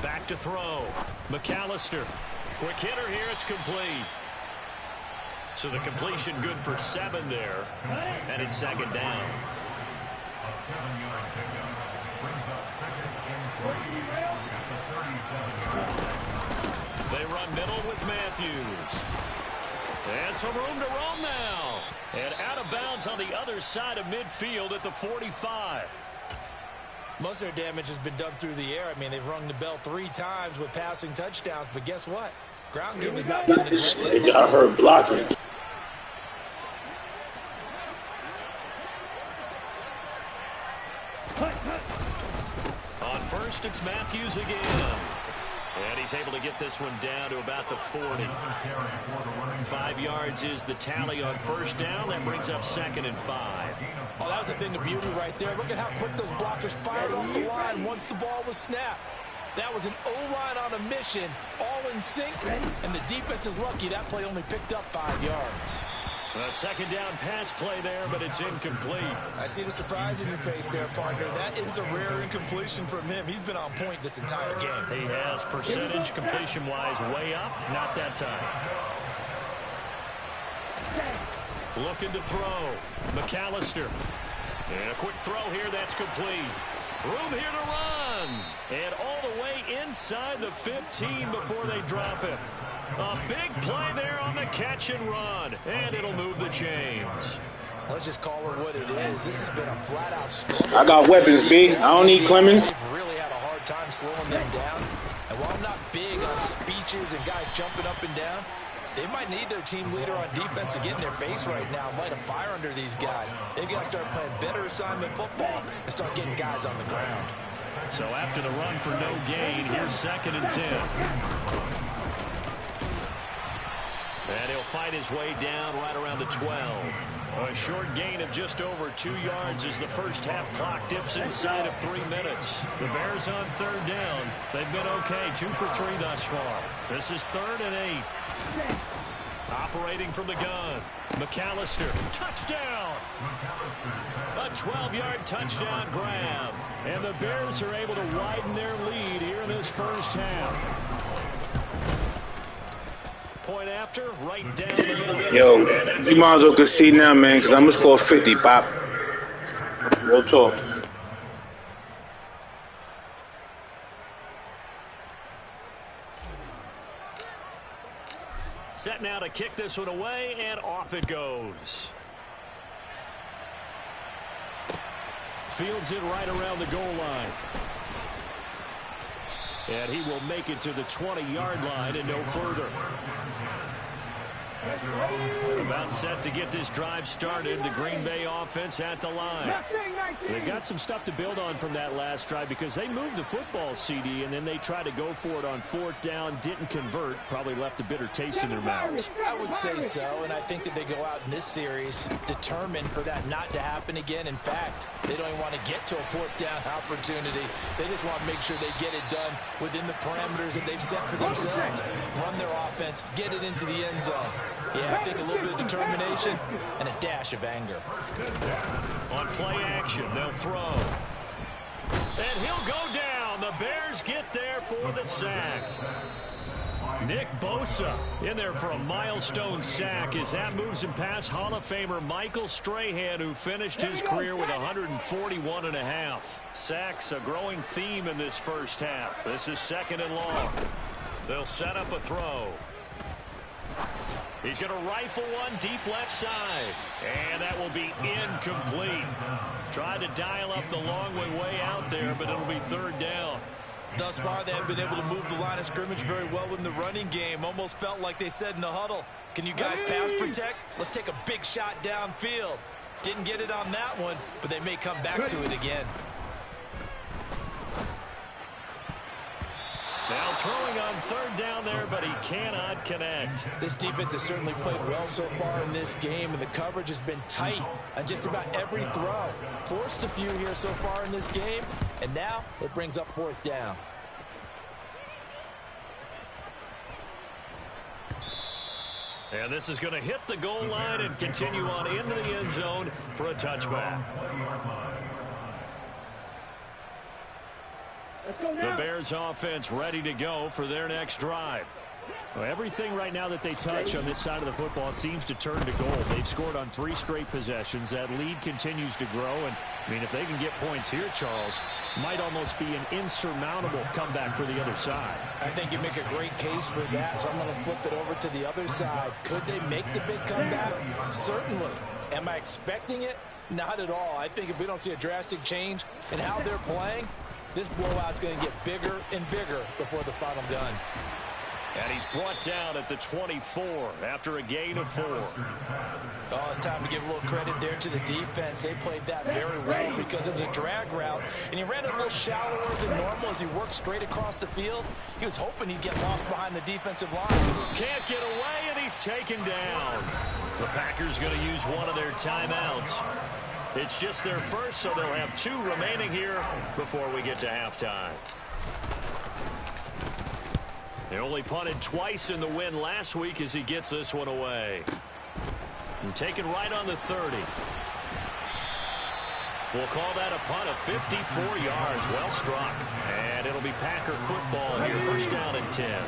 Back to throw. McAllister. Quick hitter here. It's complete. So the completion good for 7 there. And it's 2nd down. They run middle with Matthews. And some room to roam now. And out of bounds on the other side of midfield at the 45. Most of their damage has been done through the air. I mean, they've rung the bell 3 times with passing touchdowns, but guess what? Ground game is not getting neglected. I heard blocking. On 1st, it's Matthews again. And he's able to get this one down to about the 40. 5 yards is the tally on 1st down. That brings up 2nd and 5. Oh, that was a thing of beauty right there. Look at how quick those blockers fired off the line once the ball was snapped. That was an O-line on a mission, all in sync, and the defense is lucky that play only picked up 5 yards. A second down pass play there, but it's incomplete. I see the surprise in your face there, partner. That is a rare incompletion from him. He's been on point this entire game. He has percentage completion-wise way up. Not that time. Looking to throw. McAllister. And a quick throw here. That's complete. Room here to run. And all the way inside the 15 before they drop him. A big play there on the catch and run. And it'll move the chains. Let's just call it what it is. This has been a flat-out struggle. I got weapons, B. I don't need Clemens. They've really had a hard time slowing them down. And while I'm not big on speeches and guys jumping up and down, they might need their team leader on defense to get in their face right now and light a fire under these guys. They've got to start playing better assignment football and start getting guys on the ground. So after the run for no gain, here's 2nd and 10. And he'll fight his way down right around the 12. A short gain of just over 2 yards as the first half clock dips inside of 3 minutes. The Bears on 3rd down. They've been okay, 2 for 3 thus far. This is 3rd and 8. Operating from the gun. McAllister, touchdown! A 12-yard touchdown grab. And the Bears are able to widen their lead here in this first half. Point after, right down the middle. Yo, you might as well concede now, man, because I'm going to score 50, Pop. Real talk. Set now to kick this one away, and off it goes. Fields it right around the goal line. And he will make it to the 20-yard line and no further. About set to get this drive started. The Green Bay offense at the line. They've got some stuff to build on from that last drive because they moved the football, CD, and then they tried to go for it on 4th down, didn't convert, probably left a bitter taste in their mouths. I would say so, and I think that they go out in this series determined for that not to happen again. In fact, they don't even want to get to a 4th down opportunity. They just want to make sure they get it done within the parameters that they've set for themselves. Run their offense, get it into the end zone. Yeah, I think a little bit of determination and a dash of anger. On play action, they'll throw. And he'll go down. The Bears get there for the sack. Nick Bosa in there for a milestone sack as that moves him past Hall of Famer Michael Strahan, who finished his career with 141.5. Sacks, a growing theme in this first half. This is 2nd and long. They'll set up a throw. He's going to rifle one deep left side. And that will be incomplete. Tried to dial up the long way out there, but it'll be 3rd down. Thus far, they have been able to move the line of scrimmage very well in the running game. Almost felt like they said in the huddle, can you guys pass protect? Let's take a big shot downfield. Didn't get it on that one, but they may come back to it again. Now throwing on 3rd down there, but he cannot connect. This defense has certainly played well so far in this game, and the coverage has been tight on just about every throw. Forced a few here so far in this game, and now it brings up 4th down. And this is going to hit the goal line and continue on into the end zone for a touchback. The Bears offense ready to go for their next drive. Well, everything right now that they touch on this side of the football, it seems to turn to goal. They've scored on 3 straight possessions. That lead continues to grow. And, I mean, if they can get points here, Charles, might almost be an insurmountable comeback for the other side. I think you make a great case for that, so I'm going to flip it over to the other side. Could they make the big comeback? Certainly. Am I expecting it? Not at all. I think if we don't see a drastic change in how they're playing, this blowout's going to get bigger and bigger before the final gun. And he's brought down at the 24 after a gain of 4. Oh, it's time to give a little credit there to the defense. They played that very well because it was a drag route, and he ran it a little shallower than normal as he worked straight across the field. He was hoping he'd get lost behind the defensive line. Can't get away, and he's taken down. The Packers going to use one of their timeouts. It's just their first, so they'll have 2 remaining here before we get to halftime. They only punted twice in the win last week as he gets this one away. And taken right on the 30. We'll call that a punt of 54 yards. Well struck. And it'll be Packer football here. First down and 10.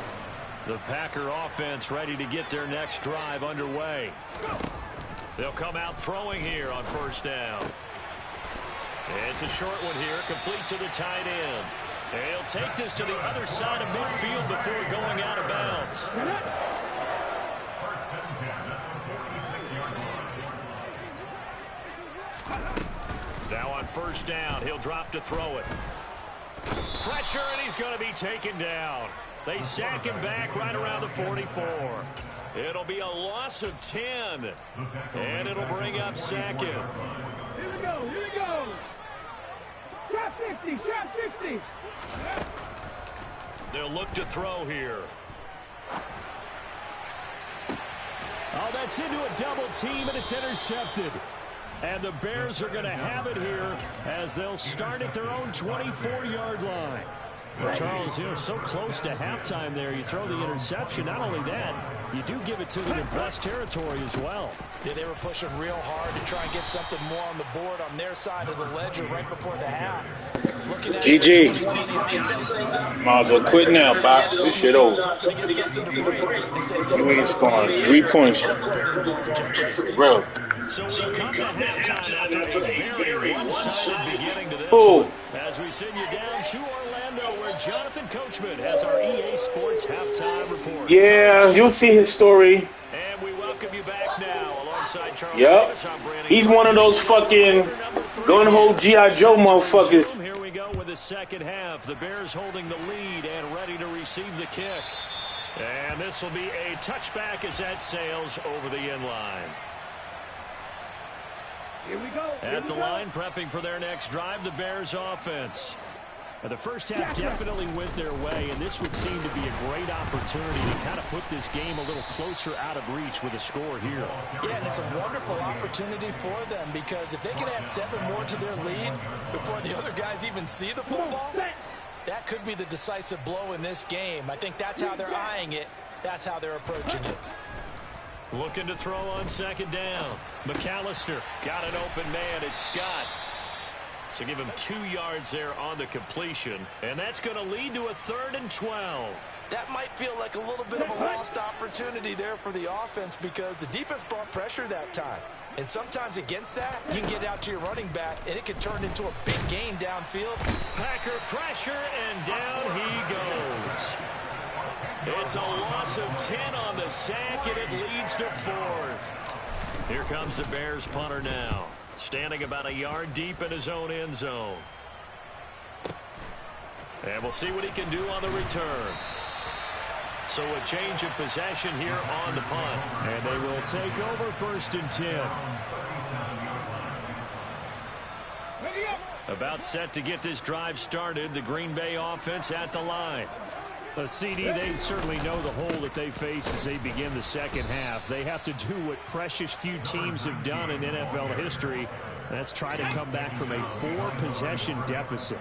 The Packer offense ready to get their next drive underway. They'll come out throwing here on first down. It's a short one here, complete to the tight end. He'll take this to the other side of midfield before going out of bounds. Now on first down, he'll drop to throw it. Pressure, and he's going to be taken down. They sack him back right around the 44. It'll be a loss of 10. And it'll bring up second. Here we go, here we go. Trap 60, trap 60. They'll look to throw here. Oh, that's into a double team, and it's intercepted. And the Bears are going to have it here as they'll start at their own 24-yard line. Well, Charles, so close to halftime there. You throw the interception. Not only that, you do give it to them in blessed territory as well. Yeah, they were pushing real hard to try and get something more on the board on their side of the ledger right before the half. GG. Might as well quit now, Bob. This shit over. You ain't scoring 3 points. Bro. So we come to halftime after a very one-sided beginning to this one. As we send you down to Orlando, where Jonathan Coachman has our EA Sports halftime report. Yeah, you'll see his story. And we welcome you back now alongside Charles Davis. He's one of those fucking gun-ho G.I. Joe motherfuckers. Here we go with the second half. The Bears holding the lead and ready to receive the kick. And this will be a touchback as that sails over the end line. Here we go. At the line, prepping for their next drive, the Bears offense. The first half definitely went their way, and this would seem to be a great opportunity to kind of put this game a little closer out of reach with a score here. Yeah, and it's a wonderful opportunity for them because if they can add 7 more to their lead before the other guys even see the football, that could be the decisive blow in this game. I think that's how they're eyeing it. That's how they're approaching it. Looking to throw on second down. McAllister got an open man. It's Scott. So give him 2 yards there on the completion. And that's going to lead to a 3rd and 12. That might feel like a little bit of a lost opportunity there for the offense because the defense brought pressure that time. And sometimes against that, you can get out to your running back, and it can turn into a big gain downfield. Packer pressure, and down he goes. It's a loss of 10 on the sack, and it leads to 4th. Here comes the Bears punter now, standing about a yard deep in his own end zone. And we'll see what he can do on the return. So a change of possession here on the punt. And they will take over 1st and 10. About set to get this drive started, the Green Bay offense at the line. CD, they certainly know the hole that they face as they begin the second half. They have to do what precious few teams have done in NFL history. That's try to come back from a 4-possession deficit.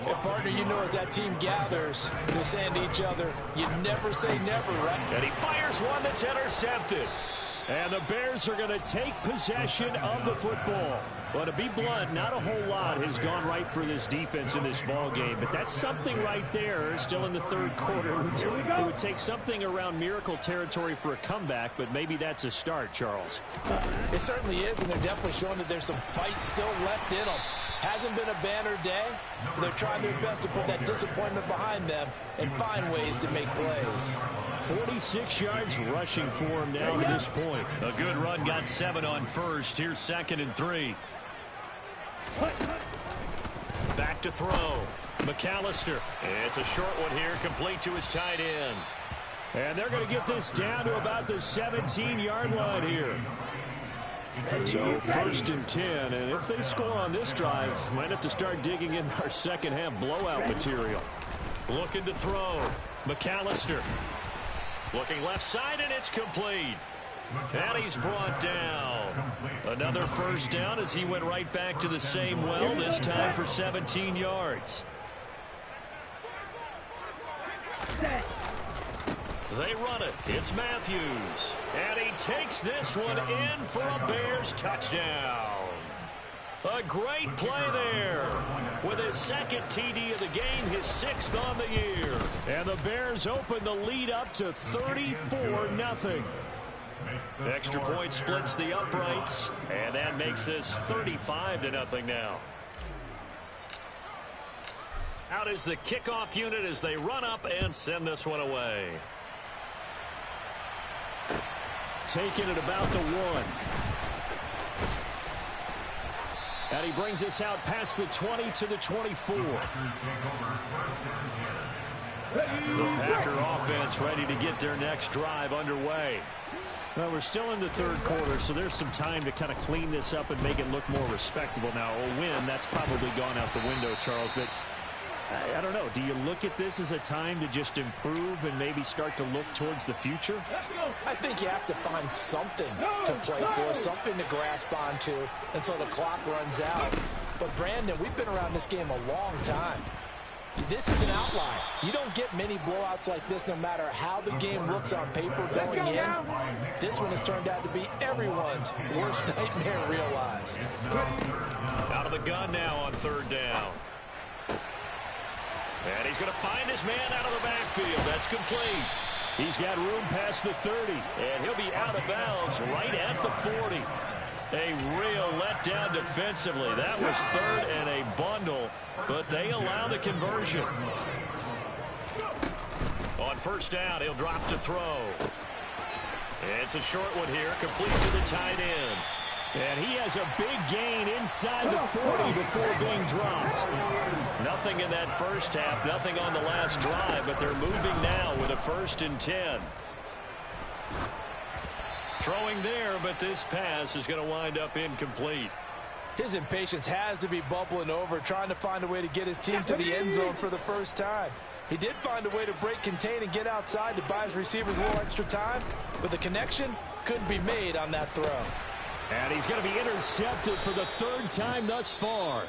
And partner, you know as that team gathers, they're saying to each other, you never say never, right? And he fires one that's intercepted. And the Bears are going to take possession of the football. Well, to be blunt, not a whole lot has gone right for this defense in this ball game, but that's something right there. Still in the 3rd quarter. It would take something around miracle territory for a comeback, but maybe that's a start, Charles. It certainly is, and they're definitely showing that there's some fight still left in them. Hasn't been a banner day, but they're trying their best to put that disappointment behind them and find ways to make plays. 46 yards rushing for him now to this point. A good run, got 7 on first. Here's 2nd and 3. Back to throw. McAllister. It's a short one here, complete to his tight end. And they're going to get this down to about the 17-yard line here. So 1st and 10, and if they score on this drive, might have to start digging in our second half blowout material. Looking to throw. McAllister. Looking left side, and it's complete. And he's brought down. Another first down as he went right back to the same well, this time for 17 yards. They run it. It's Matthews. And he takes this one in for a Bears touchdown. A great play there. With his second TD of the game, his 6th on the year. And the Bears open the lead up to 34-0. Extra point splits the uprights, and that makes this 35-0 now. Out is the kickoff unit as they run up and send this one away. Taking it about the 1. And he brings us out past the 20 to the 24. The Packer offense ready to get their next drive underway. Well, we're still in the third quarter, so there's some time to kind of clean this up and make it look more respectable. Now, a win, that's probably gone out the window, Charles, but I don't know. Do you look at this as a time to just improve and maybe start to look towards the future? I think you have to find something to play for, something to grasp onto until the clock runs out. But, Brandon, we've been around this game a long time. This is an outlier. You don't get many blowouts like this no matter how the game looks on paper going in. This one has turned out to be everyone's worst nightmare realized. Out of the gun now on 3rd down. And he's going to find his man out of the backfield. That's complete. He's got room past the 30, and he'll be out of bounds right at the 40. A real letdown defensively. That was 3rd and a bundle, but they allow the conversion. On 1st down, he'll drop to throw. It's a short one here, complete to the tight end. And he has a big gain inside the 40 before being dropped. Nothing in that first half, nothing on the last drive, but they're moving now with a 1st and 10. Throwing there, but this pass is going to wind up incomplete. His impatience has to be bubbling over, trying to find a way to get his team to the end zone for the first time. He did find a way to break contain and get outside to buy his receivers a little extra time, but the connection couldn't be made on that throw. And he's going to be intercepted for the 3rd time thus far.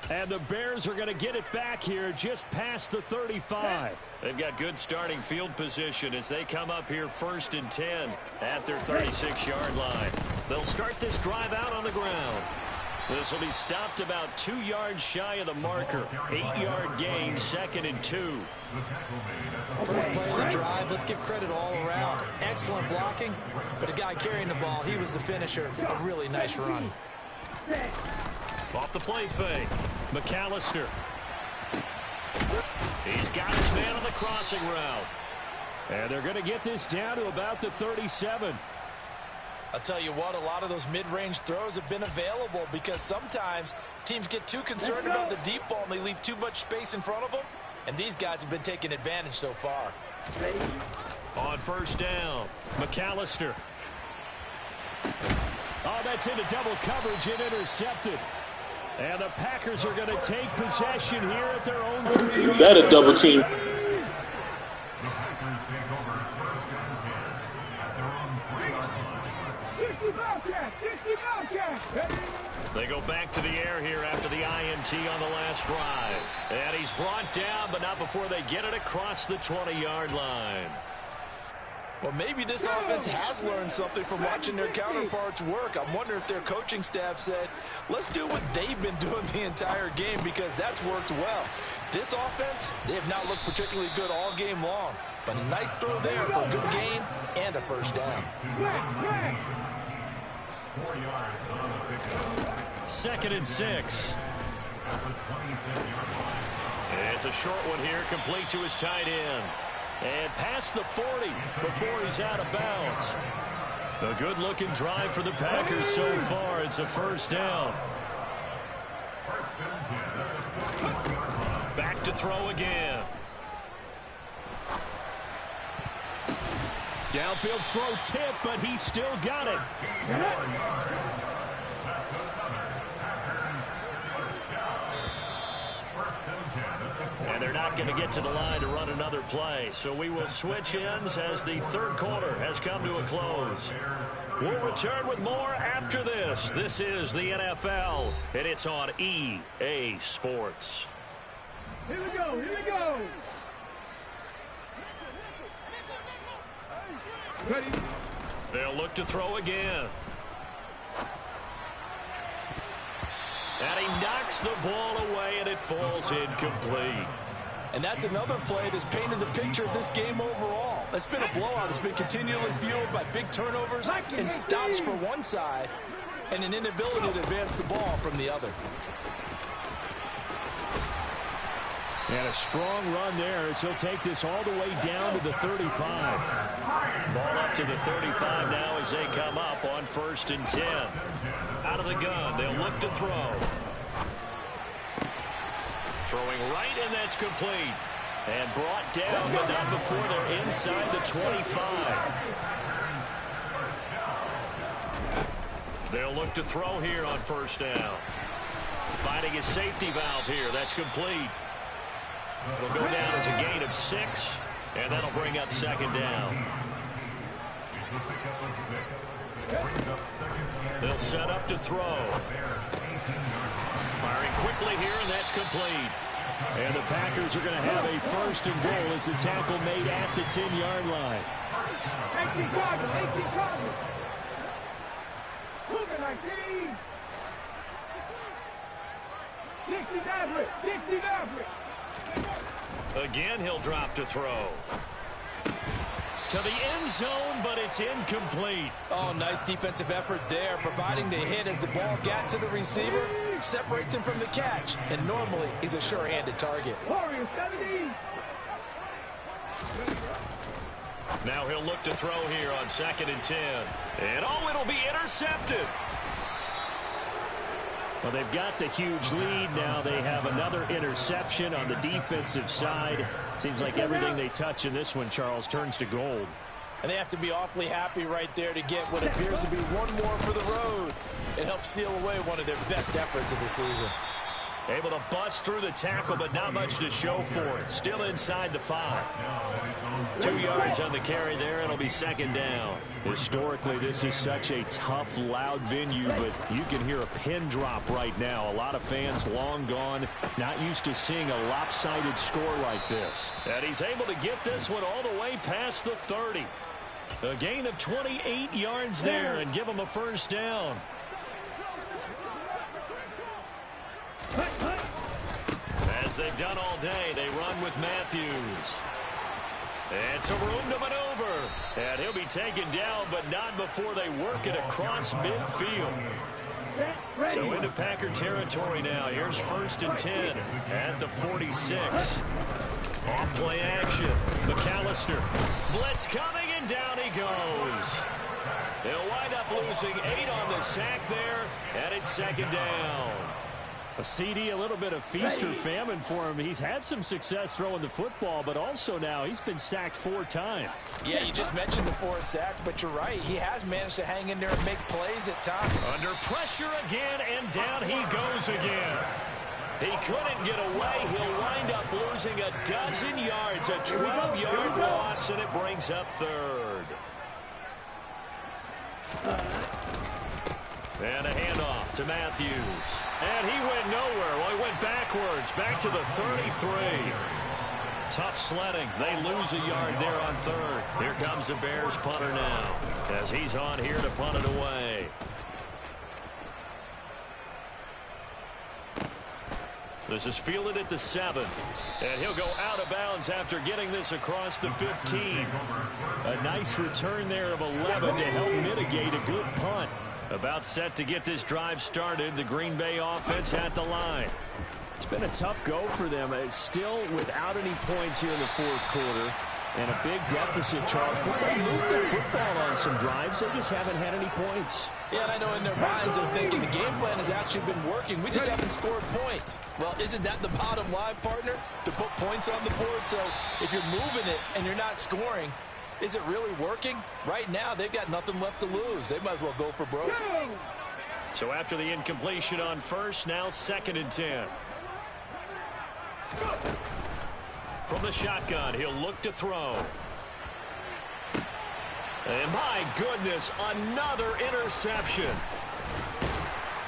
And the Bears are going to get it back here just past the 35. They've got good starting field position as they come up here 1st and 10 at their 36-yard line. They'll start this drive out on the ground. This will be stopped about 2 yards shy of the marker. 8-yard gain, 2nd and 2. First play of the drive, let's give credit all around. Excellent blocking, but the guy carrying the ball, he was the finisher. A really nice run. Off the play fake, McAllister. He's got his man on the crossing route. And they're going to get this down to about the 37. I'll tell you what, a lot of those mid-range throws have been available because sometimes teams get too concerned about the deep ball and they leave too much space in front of them. And these guys have been taking advantage so far. On 1st down, McAllister. Oh, that's into double coverage and intercepted. And the Packers are going to take possession here at their own 30. That a double team. They go back to the air here after the INT on the last drive. And he's brought down, but not before they get it across the 20-yard line. Well, maybe this offense has learned something from watching their counterparts work. I'm wondering if their coaching staff said, let's do what they've been doing the entire game because that's worked well. This offense, they have not looked particularly good all game long. But a nice throw there for a good gain and a 1st down. 2nd and 6. It's a short one here, complete to his tight end. And past the 40 before he's out of bounds. A good-looking drive for the Packers so far. It's a 1st down. Back to throw again. Downfield throw tip, but he's still got it. And they're not going to get to the line to run another play. So we will switch ends as the 3rd quarter has come to a close. We'll return with more after this. This is the NFL, and it's on EA Sports. Here we go, here we go. Ready? They'll look to throw again. And he knocks the ball away, and it falls incomplete. And that's another play that's painted the picture of this game overall. It's been a blowout. It's been continually fueled by big turnovers and stops for one side and an inability to advance the ball from the other. And a strong run there as he'll take this all the way down to the 35. Ball up to the 35 now as they come up on 1st and 10. Out of the gun, they'll look to throw. Throwing right, and that's complete. And brought down, but not before they're inside the 25. They'll look to throw here on 1st down. Finding his safety valve here. That's complete. It'll go down as a gain of 6, and that'll bring up 2nd down. They'll set up to throw. Firing quickly here, and that's complete. And the Packers are going to have a 1st and goal as the tackle made at the 10-yard line. 18 target, 18 target. Moving like 60 average, 60 average. Again, he'll drop to throw. To the end zone, but it's incomplete. Oh, nice defensive effort there, providing the hit as the ball got to the receiver, separates him from the catch, and normally he's a sure-handed target. Warriors 70. Now he'll look to throw here on 2nd and 10. And oh, it'll be intercepted. Well, they've got the huge lead. Now they have another interception on the defensive side. Seems like everything they touch in this one, Charles, turns to gold. And they have to be awfully happy right there to get what appears to be one more for the road. It helps seal away one of their best efforts of the season. Able to bust through the tackle, but not much to show for it. Still inside the 5. 2 yards on the carry there. It'll be 2nd down. Historically, this is such a tough, loud venue, but you can hear a pin drop right now. A lot of fans long gone, not used to seeing a lopsided score like this. And he's able to get this one all the way past the 30. A gain of 28 yards there and give him a 1st down. As they've done all day, they run with Matthews. And some room to maneuver. And he'll be taken down, but not before they work it across midfield. So into Packer territory now. Here's 1st and 10 at the 46. Off play action. McAllister. Blitz coming, and down he goes. They'll wind up losing 8 on the sack there, and it's 2nd down. A CD, a little bit of feast or famine for him. He's had some success throwing the football, but also now he's been sacked 4 times. Yeah, you just mentioned the 4 sacks, but you're right. He has managed to hang in there and make plays at times. Under pressure again, and down he goes again. He couldn't get away. He'll wind up losing 12 yards, a 12-yard loss, and it brings up 3rd. And a handoff to Matthews. And he went nowhere. Well, he went backwards, back to the 33. Tough sledding. They lose a yard there on 3rd. Here comes the Bears punter now, as he's on here to punt it away. This is fielded at the 7. And he'll go out of bounds after getting this across the 15. A nice return there of 11 to help mitigate a good punt. About set to get this drive started. The Green Bay offense at the line. It's been a tough go for them. It's still without any points here in the 4th quarter. And a big deficit, Charles. But they move the football on some drives. They just haven't had any points. Yeah, and I know in their minds they're thinking the game plan has actually been working. We just haven't scored points. Well, isn't that the bottom line, partner? To put points on the board. So if you're moving it and you're not scoring, is it really working? Right now, they've got nothing left to lose. They might as well go for broke. So after the incompletion on 1st, now 2nd and 10. From the shotgun, he'll look to throw. And my goodness, another interception.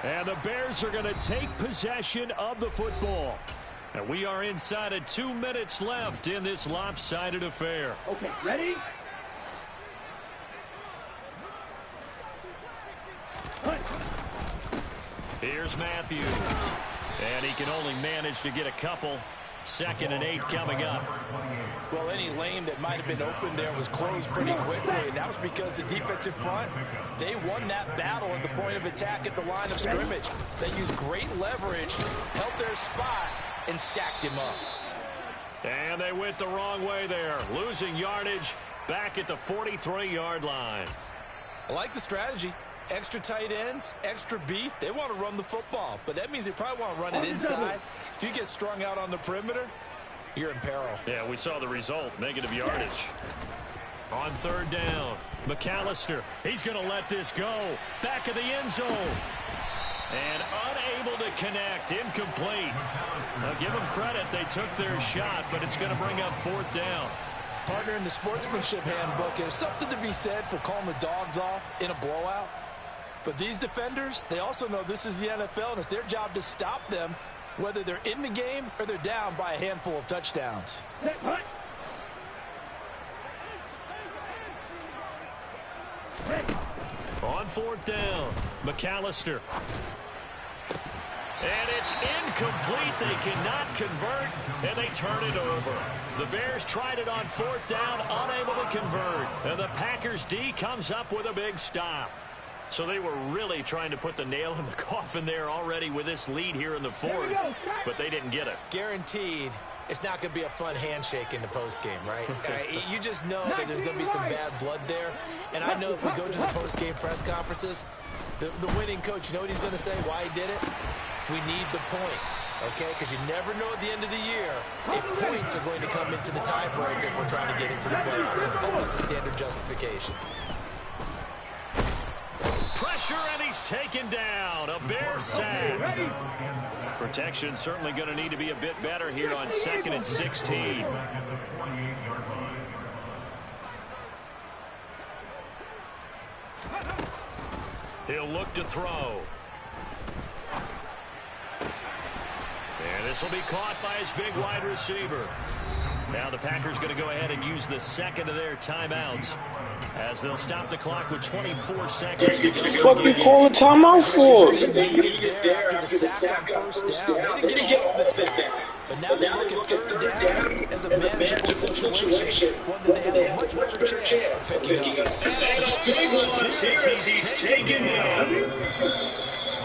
And the Bears are going to take possession of the football. And we are inside of 2 minutes left in this lopsided affair. Okay, ready? Here's Matthews. And he can only manage to get a couple. 2nd and 8 coming up. Well, any lane that might have been open there was closed pretty quickly, and that was because the defensive front, they won that battle at the point of attack at the line of scrimmage. They used great leverage, held their spot, and stacked him up. And they went the wrong way there, losing yardage back at the 43-yard line. I like the strategy. Extra tight ends, extra beef. They want to run the football, but that means they probably want to run it inside. If you get strung out on the perimeter, you're in peril. Yeah, we saw the result, negative yardage. On 3rd down, McAllister. He's going to let this go. Back of the end zone. And unable to connect. Incomplete. Now, give them credit. They took their shot, but it's going to bring up 4th down. Partner, in the sportsmanship handbook, there's something to be said for calling the dogs off in a blowout. But these defenders, they also know this is the NFL, and it's their job to stop them, whether they're in the game or they're down by a handful of touchdowns. On 4th down, McAllister. And it's incomplete. They cannot convert, and they turn it over. The Bears tried it on 4th down, unable to convert. And the Packers D comes up with a big stop. So they were really trying to put the nail in the coffin there already with this lead here in the 4th, but they didn't get it. Guaranteed, it's not going to be a fun handshake in the postgame, right? You just know that there's going to be some bad blood there. And I know if we go to the postgame press conferences, the winning coach, you know what he's going to say, why he did it? We need the points, okay? Because you never know at the end of the year if points are going to come into the tiebreaker if we're trying to get into the playoffs. That's always the standard justification. Pressure, and he's taken down. A Bear sack. Protection certainly going to need to be a bit better here on 2nd and 16. He'll look to throw. And this will be caught by his big wide receiver. Now the Packers going to go ahead and use the 2nd of their timeouts as they'll stop the clock with 24 seconds. What the fuck we call a timeout for? They needed there after the sack on 1st down. They didn't get all of it there. But now they look at 3rd down as a manageable situation, one that they have a much better chance of picking up. And a big one here as he's taken down.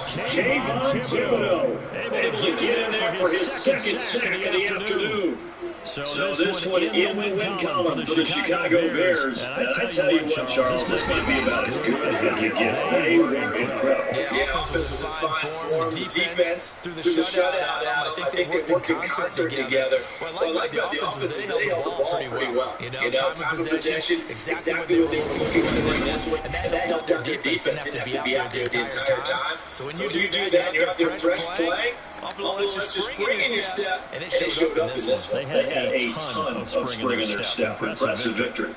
Kayvon Thibodeau able to get in there for his 2nd sack of the afternoon. So this one in the win column for the Chicago Bears. And I tell you what, Charles, this might be about as good as it gets. They were incredible. Yeah, offense was in fine form. The defense, through the shutout, I think they worked in concert together. What I like about the offense is they held the ball pretty well. You know, time of possession, exactly what they were looking for. And that helped their defense didn't have to be out there the entire time. So when you do that, you're out there fresh play. Off a little extra spring in your step, and it showed up in this one. They had a ton of spring in their step. Impressive victory.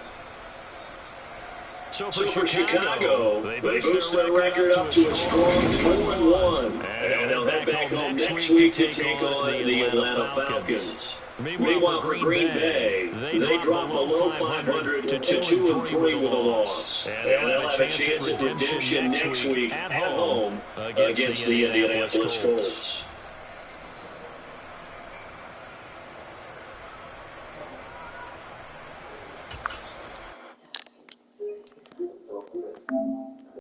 So for Chicago, they boost their record up to a strong 4-1. And they'll head back home next week to take on the Atlanta Falcons. Meanwhile, for Green Bay, they dropped below 500 to 2-3 with a loss. And they'll have a chance at redemption next week at home against the Indianapolis Colts.